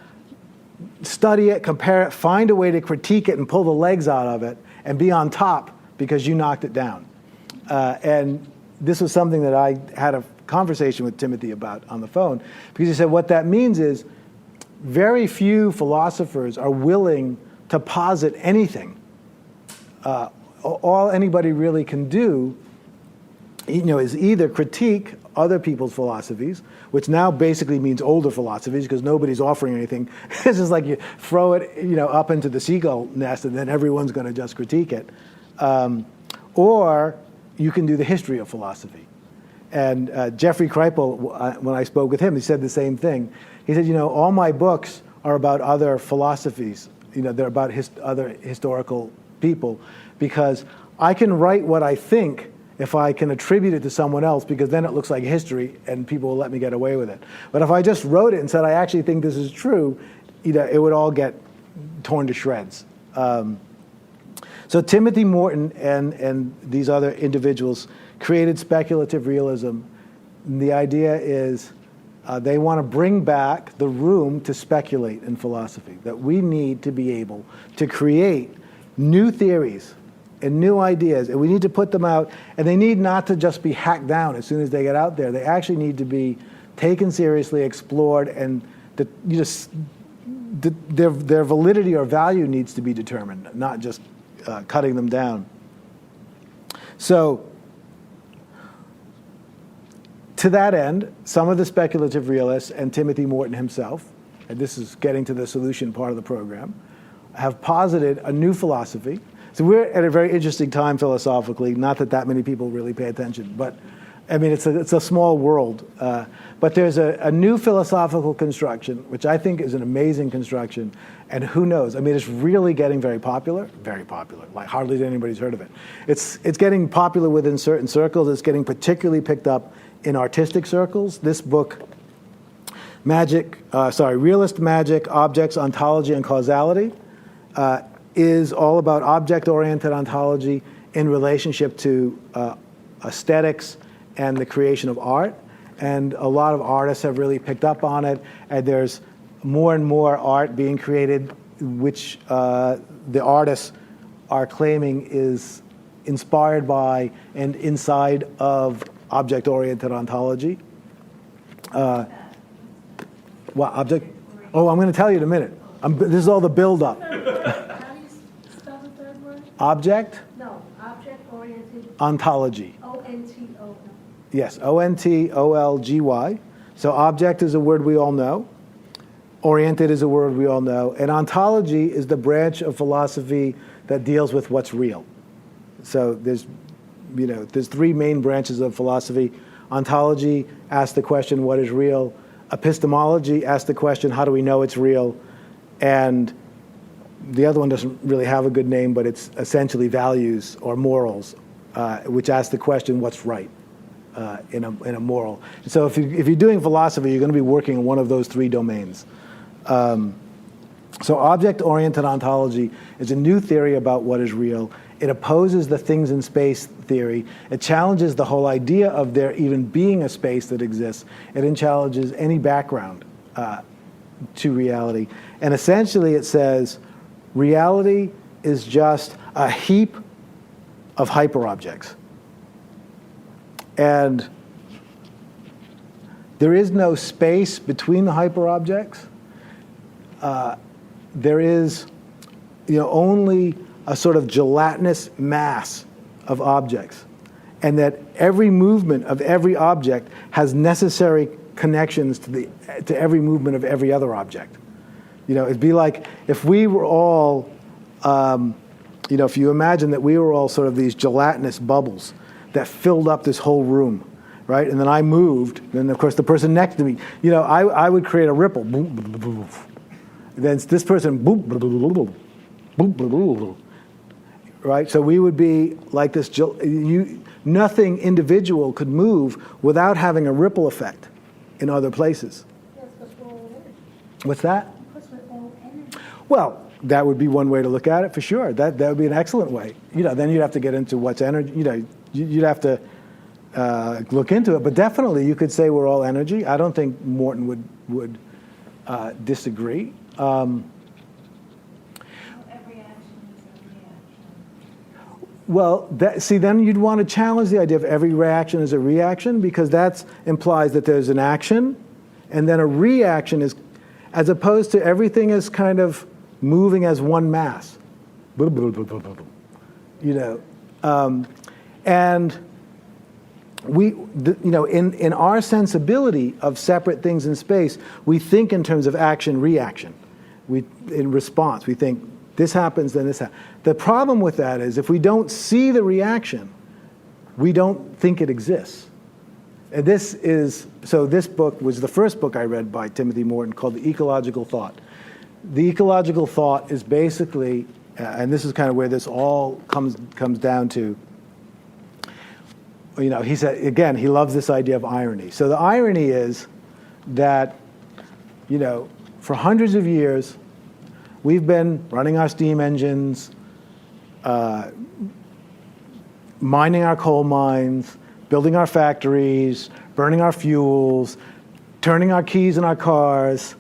study it, compare it, find a way to critique it and pull the legs out of it and be on top because you knocked it down. And this was something that I had a conversation with Timothy about on the phone, because he said what that means is very few philosophers are willing to posit anything. All anybody really can do, is either critique other people's philosophies, which now basically means older philosophies because nobody's offering anything. It's just like you throw it, up into the seagull nest, and then everyone's going to just critique it. Or you can do the history of philosophy. And Jeffrey Kripal, when I spoke with him, he said the same thing. He said, all my books are about other philosophies. They're about other historical people, because I can write what I think if I can attribute it to someone else, because then it looks like history and people will let me get away with it. But if I just wrote it and said, I actually think this is true, it would all get torn to shreds. So Timothy Morton and these other individuals created speculative realism. And the idea is they want to bring back the room to speculate in philosophy, that we need to be able to create new theories and new ideas, and we need to put them out, and they need not to just be hacked down as soon as they get out there. They actually need to be taken seriously, explored, and their validity or value needs to be determined, not just cutting them down. So, to that end, some of the speculative realists and Timothy Morton himself, and this is getting to the solution part of the program, have posited a new philosophy So we're at a very interesting time philosophically, not that many people really pay attention, but I mean, it's a small world. But there's a new philosophical construction, which I think is an amazing construction, and who knows? I mean, it's really getting very popular, like hardly anybody's heard of it. It's getting popular within certain circles. It's getting particularly picked up in artistic circles. This book, Realist Magic, Objects, Ontology, and Causality, is all about object-oriented ontology in relationship to aesthetics and the creation of art. And a lot of artists have really picked up on it, and there's more and more art being created which the artists are claiming is inspired by and inside of object-oriented ontology. What object? Oh, I'm going to tell you in a minute. This is all the build-up. How do you spell the third word? Object? No, object-oriented. Ontology. O-N-T-O. Yes, O-N-T-O-L-G-Y. So object is a word we all know. Oriented is a word we all know. And ontology is the branch of philosophy that deals with what's real. So there's three main branches of philosophy. Ontology asks the question, what is real? Epistemology asks the question, how do we know it's real? And the other one doesn't really have a good name, but it's essentially values or morals, which ask the question, what's right in a moral? So if you're doing philosophy, you're going to be working in one of those three domains. So object-oriented ontology is a new theory about what is real. It opposes the things in space theory. It challenges the whole idea of there even being a space that exists. It challenges any background to reality. And essentially it says reality is just a heap of hyperobjects. And there is no space between the hyperobjects. There is only a sort of gelatinous mass of objects, and that every movement of every object has necessary connections to every movement of every other object. It'd be like if we were all, if you imagine that we were all sort of these gelatinous bubbles that filled up this whole room, right? And then I moved, then of course the person next to me, I would create a ripple. Boom, boom, boom, boom. Then this person, boom, boom, boom, boom, boom, boom, boom, right? So we would be like this. Nothing individual could move without having a ripple effect in other places. Yes, because we're all energy. What's that? Because we're all energy. Well, that would be one way to look at it for sure. That would be an excellent way. Then you'd have to get into what's energy. You'd have to look into it. But definitely, you could say we're all energy. I don't think Morton would disagree. Every action is a reaction. Well, then you'd want to challenge the idea of every reaction is a reaction, because that implies that there's an action, and then a reaction is, as opposed to everything is kind of moving as one mass. And we, in our sensibility of separate things in space, we think in terms of action-reaction. In response, we think this happens, then this happens. The problem with that is if we don't see the reaction, we don't think it exists. And this book was the first book I read by Timothy Morton, called The Ecological Thought. The ecological thought is basically, and this is kind of where this all comes down to, he said, again, he loves this idea of irony. So the irony is that, for hundreds of years, we've been running our steam engines, mining our coal mines, building our factories, burning our fuels, turning our keys in our cars.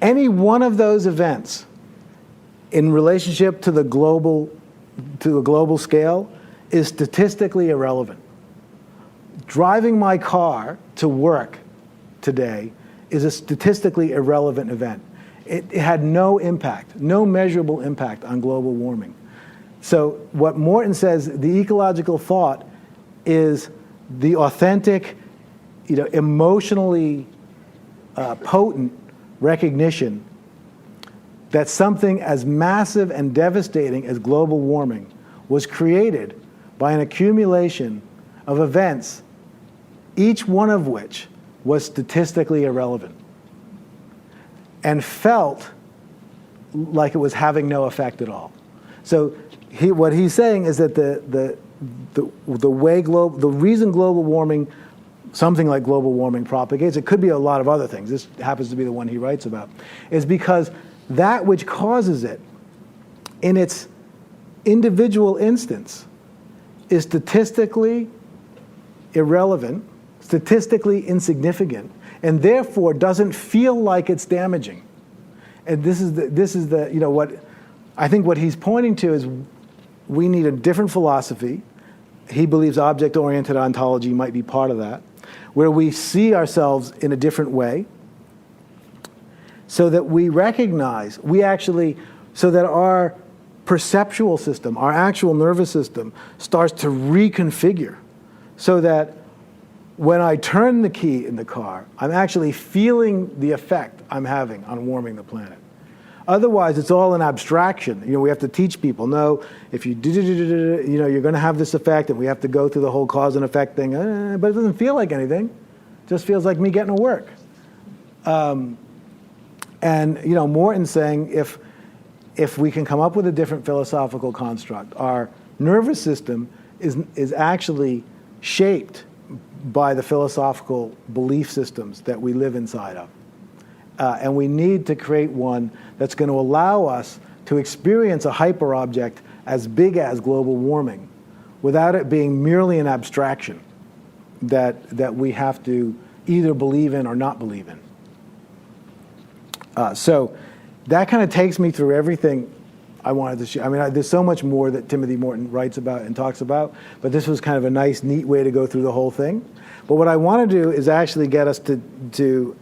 Any one of those events in relationship to a global scale is statistically irrelevant. Driving my car to work today is a statistically irrelevant event. It had no impact, no measurable impact on global warming. So what Morton says, the ecological thought is the authentic, emotionally potent recognition that something as massive and devastating as global warming was created by an accumulation of events, each one of which was statistically irrelevant, and felt like it was having no effect at all. So what he's saying is that the reason global warming, something like global warming propagates, it could be a lot of other things, this happens to be the one he writes about, is because that which causes it in its individual instance is statistically irrelevant, statistically insignificant, and therefore doesn't feel like it's damaging. And this is the you know, what I think what he's pointing to is we need a different philosophy. He believes object-oriented ontology might be part of that, where we see ourselves in a different way, so that we recognize, so that our perceptual system, our actual nervous system, starts to reconfigure, so that when I turn the key in the car, I'm actually feeling the effect I'm having on warming the planet. Otherwise, it's all an abstraction. You know, we have to teach people, no, if you you know, you're going to have this effect, and we have to go through the whole cause and effect thing, but it doesn't feel like anything. It just feels like me getting to work. And, you know, Morton's saying if we can come up with a different philosophical construct, our nervous system is actually shaped by the philosophical belief systems that we live inside of. And we need to create one that's going to allow us to experience a hyperobject as big as global warming without it being merely an abstraction that we have to either believe in or not believe in. So that kind of takes me through everything I wanted to share. I mean, there's so much more that Timothy Morton writes about and talks about, but this was kind of a nice, neat way to go through the whole thing. But what I want to do is actually get us to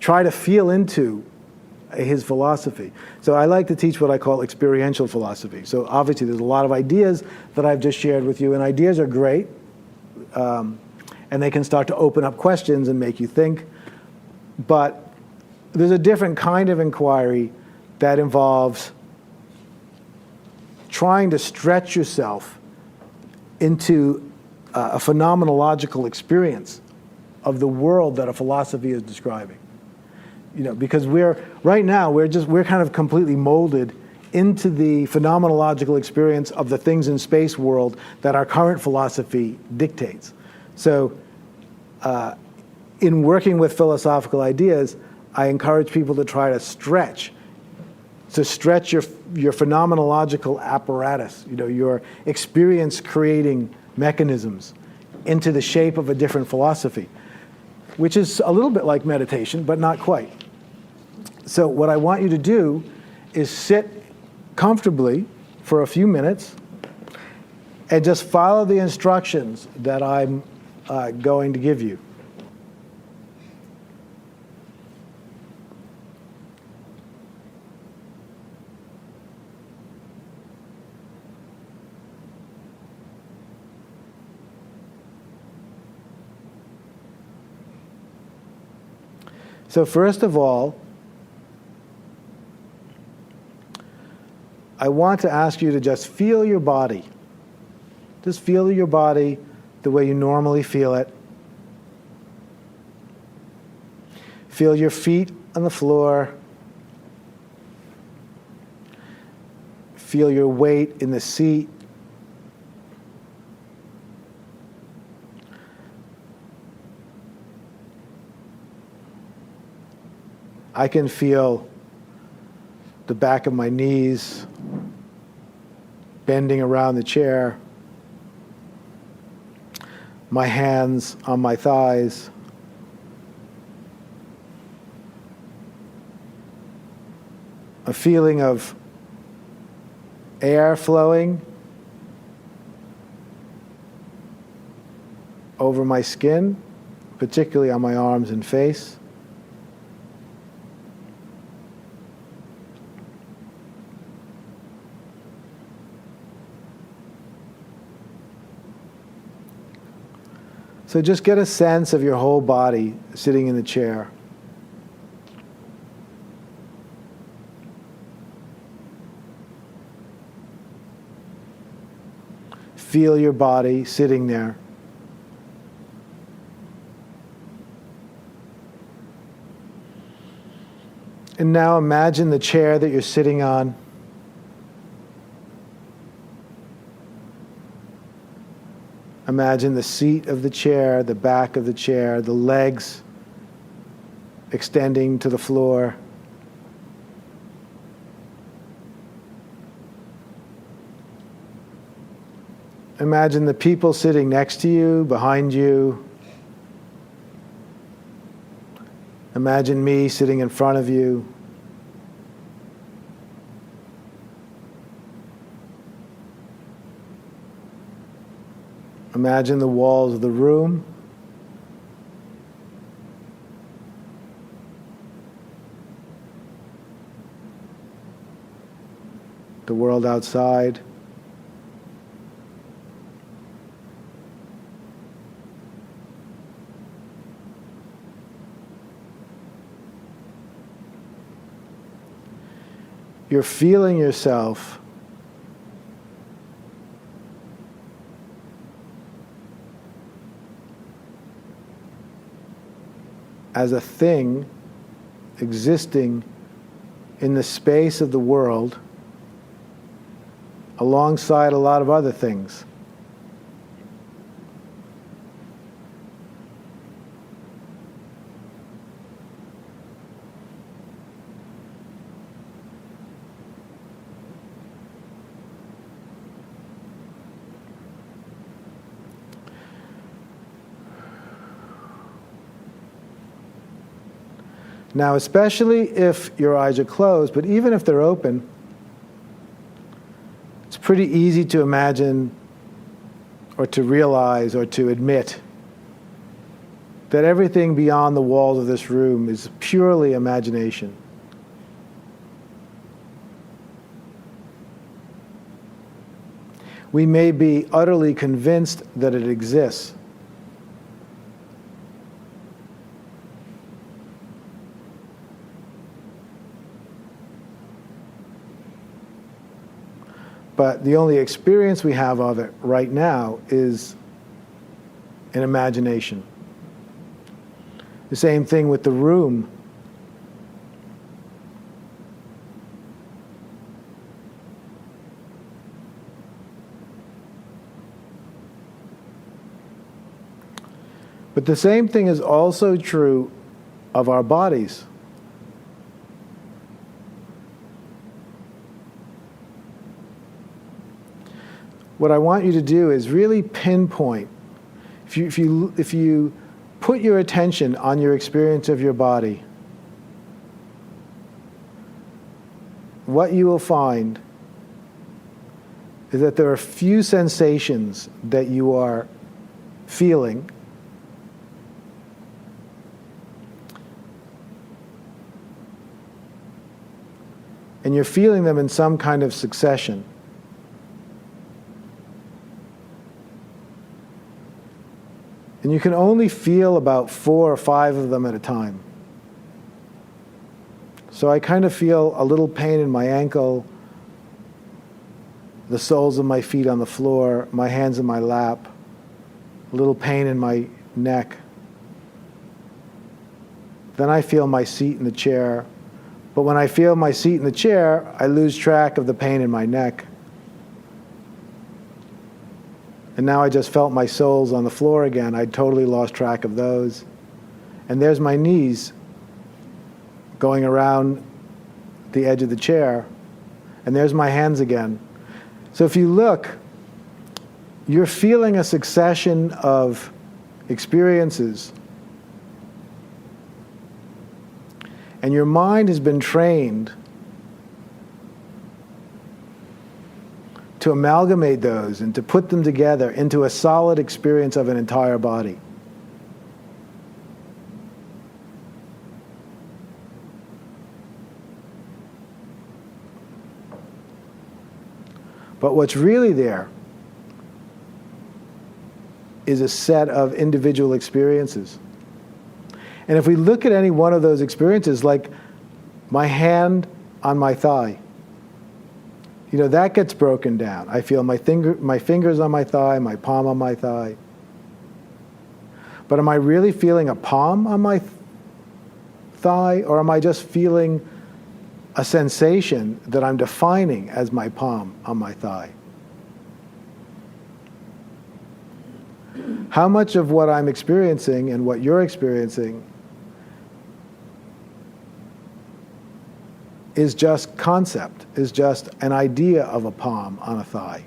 try to feel into his philosophy. So I like to teach what I call experiential philosophy. So obviously there's a lot of ideas that I've just shared with you, and ideas are great, and they can start to open up questions and make you think. But there's a different kind of inquiry that involves trying to stretch yourself into a phenomenological experience of the world that a philosophy is describing. You know, because right now we're kind of completely molded into the phenomenological experience of the things in space world that our current philosophy dictates. So in working with philosophical ideas, I encourage people to try to stretch your phenomenological apparatus, you know, your experience creating mechanisms into the shape of a different philosophy, which is a little bit like meditation, but not quite. So what I want you to do is sit comfortably for a few minutes and just follow the instructions that I'm going to give you. So first of all, I want to ask you to just feel your body. Just feel your body the way you normally feel it. Feel your feet on the floor. Feel your weight in the seat. I can feel the back of my knees bending around the chair, my hands on my thighs. A feeling of air flowing over my skin, particularly on my arms and face. So just get a sense of your whole body sitting in the chair. feel your body sitting there. And now imagine the chair that you're sitting on. Imagine the seat of the chair, the back of the chair, the legs extending to the floor. Imagine the people sitting next to you, behind you. Imagine me sitting in front of you. Imagine the walls of the room. The world outside. You're feeling yourself as a thing existing in the space of the world alongside a lot of other things. Now, especially if your eyes are closed, but even if they're open, it's pretty easy to imagine or to realize or to admit that everything beyond the walls of this room is purely imagination. We may be utterly convinced that it exists, but the only experience we have of it right now is an imagination. The same thing with the room. But the same thing is also true of our bodies. What I want you to do is really pinpoint. If you put your attention on your experience of your body, what you will find is that there are few sensations that you are feeling and you're feeling them in some kind of succession. And you can only feel about 4 or 5 of them at a time. So I kind of feel a little pain in my ankle, the soles of my feet on the floor, my hands in my lap, a little pain in my neck. Then I feel my seat in the chair. But when I feel my seat in the chair, I lose track of the pain in my neck. And now I just felt my soles on the floor again. I'd totally lost track of those. And there's my knees going around the edge of the chair. And there's my hands again. So if you look, you're feeling a succession of experiences. And your mind has been trained to amalgamate those and to put them together into a solid experience of an entire body. But what's really there is a set of individual experiences. And if we look at any one of those experiences, like my hand on my thigh, that gets broken down. I feel my fingers on my thigh, my palm on my thigh. But am I really feeling a palm on my thigh, or am I just feeling a sensation that I'm defining as my palm on my thigh? How much of what I'm experiencing and what you're experiencing is just concept, is just an idea of a palm on a thigh?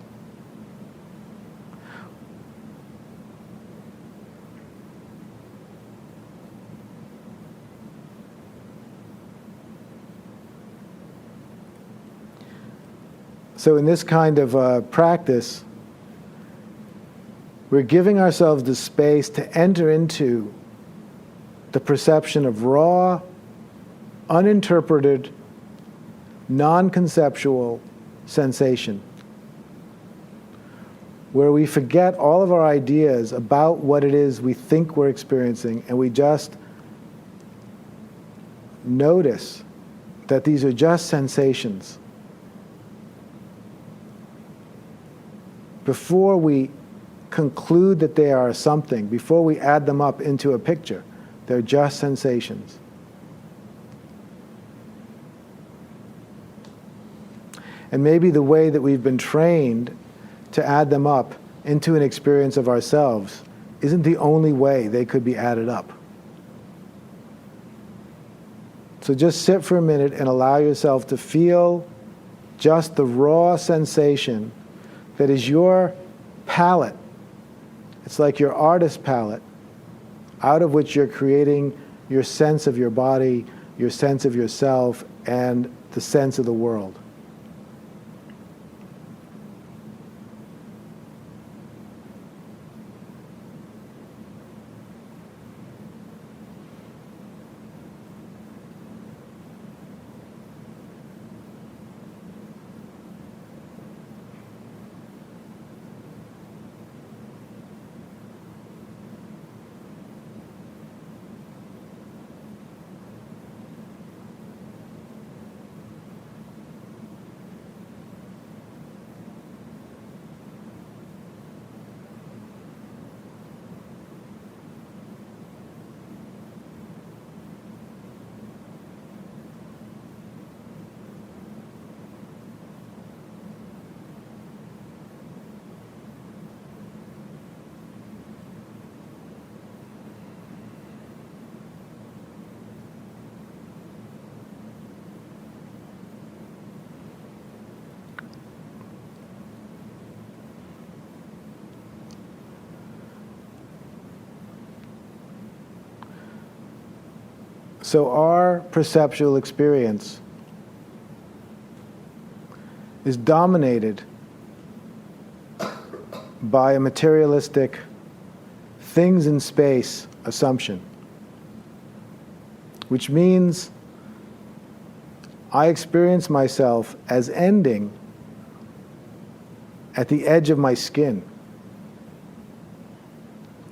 So in this kind of practice, we're giving ourselves the space to enter into the perception of raw, uninterpreted, non-conceptual sensation, where we forget all of our ideas about what it is we think we're experiencing, and we just notice that these are just sensations. Before we conclude that they are something, before we add them up into a picture, they're just sensations. And maybe the way that we've been trained to add them up into an experience of ourselves isn't the only way they could be added up. So just sit for a minute and allow yourself to feel just the raw sensation that is your palette. It's like your artist palette, out of which you're creating your sense of your body, your sense of yourself, and the sense of the world. So our perceptual experience is dominated by a materialistic things in space assumption, which means I experience myself as ending at the edge of my skin.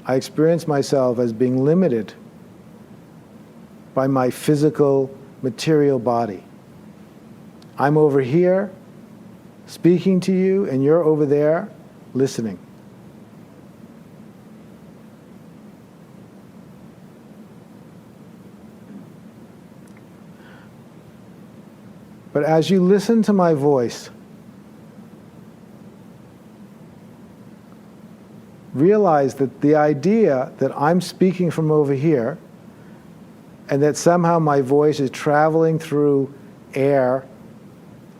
I experience myself as being limited by my physical, material body. I'm over here speaking to you, and you're over there listening. But as you listen to my voice, realize that the idea that I'm speaking from over here and that somehow my voice is traveling through air,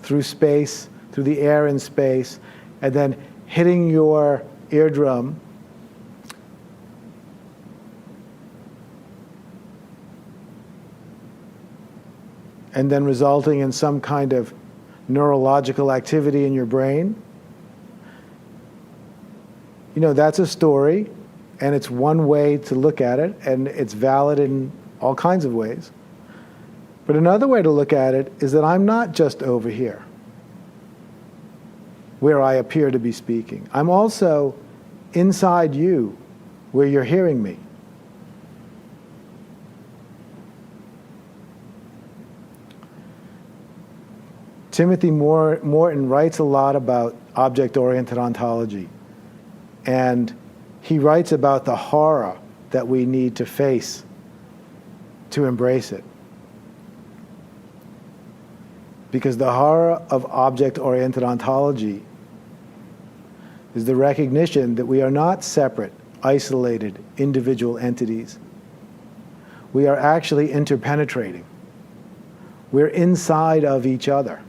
through space, through the air in space, and then hitting your eardrum, and then resulting in some kind of neurological activity in your brain. You know, that's a story, and it's one way to look at it, and it's valid in all kinds of ways. But another way to look at it is that I'm not just over here, where I appear to be speaking. I'm also inside you, where you're hearing me. Timothy Morton writes a lot about object-oriented ontology, and he writes about the horror that we need to face to embrace it. Because the horror of object-oriented ontology is the recognition that we are not separate, isolated, individual entities. We are actually interpenetrating. We're inside of each other.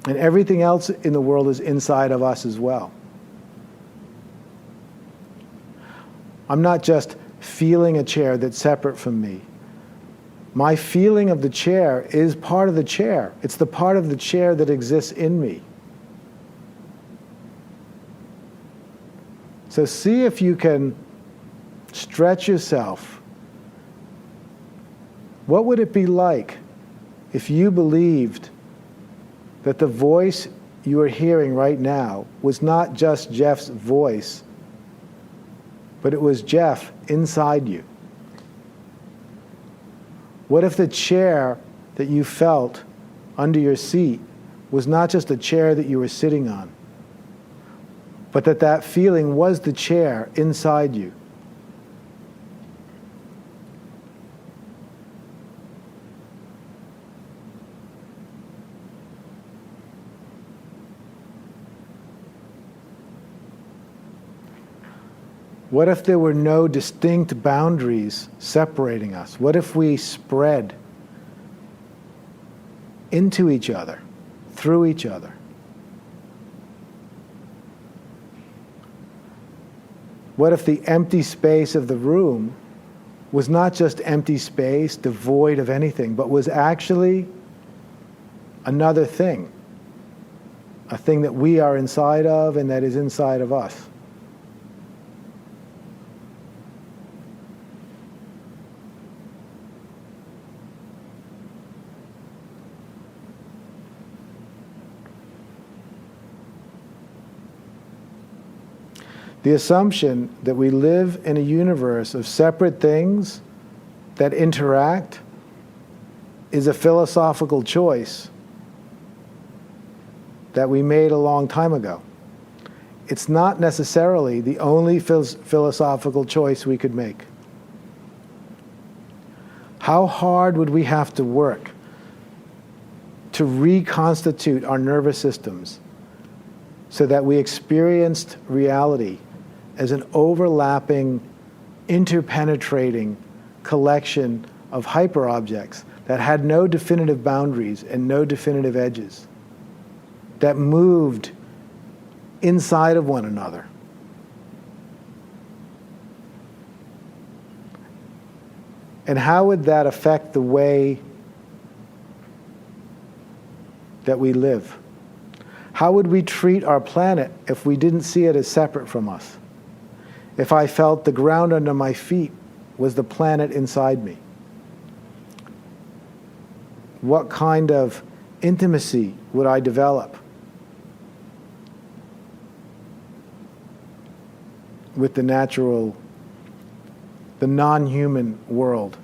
And everything else in the world is inside of us as well. I'm not just feeling a chair that's separate from me. My feeling of the chair is part of the chair. It's the part of the chair that exists in me. So see if you can stretch yourself. What would it be like if you believed that the voice you are hearing right now was not just Jeff's voice, but it was Jeff inside you? What if the chair that you felt under your seat was not just a chair that you were sitting on, but that feeling was the chair inside you? What if there were no distinct boundaries separating us? What if we spread into each other, through each other? What if the empty space of the room was not just empty space, devoid of anything, but was actually another thing, a thing that we are inside of and that is inside of us? The assumption that we live in a universe of separate things that interact is a philosophical choice that we made a long time ago. It's not necessarily the only philosophical choice we could make. How hard would we have to work to reconstitute our nervous systems so that we experienced reality as an overlapping, interpenetrating collection of hyperobjects that had no definitive boundaries and no definitive edges, that moved inside of one another? And how would that affect the way that we live? How would we treat our planet if we didn't see it as separate from us? If I felt the ground under my feet was the planet inside me? What kind of intimacy would I develop with the natural, the non-human world?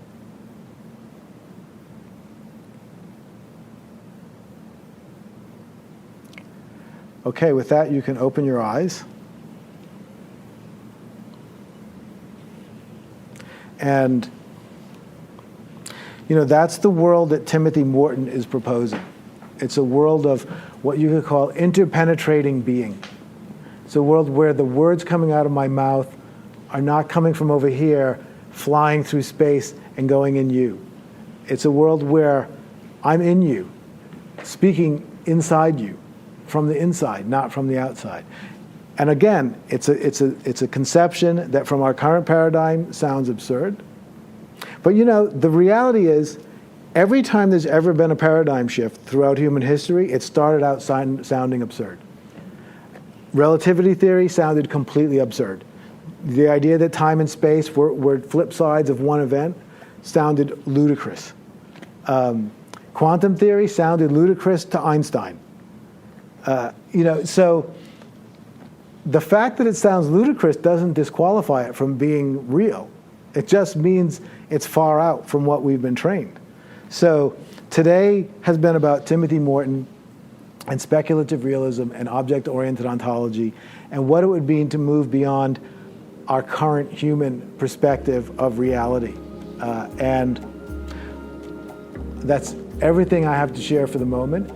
Okay, with that, you can open your eyes. And, that's the world that Timothy Morton is proposing. It's a world of what you could call interpenetrating being. It's a world where the words coming out of my mouth are not coming from over here, flying through space and going in you. It's a world where I'm in you, speaking inside you, from the inside, not from the outside. And again, it's a conception that from our current paradigm sounds absurd. But the reality is, every time there's ever been a paradigm shift throughout human history, it started out sounding absurd. Relativity theory sounded completely absurd. The idea that time and space were flip sides of one event sounded ludicrous. Quantum theory sounded ludicrous to Einstein. So the fact that it sounds ludicrous doesn't disqualify it from being real. It just means it's far out from what we've been trained. So today has been about Timothy Morton and speculative realism and object-oriented ontology and what it would mean to move beyond our current human perspective of reality. And that's everything I have to share for the moment.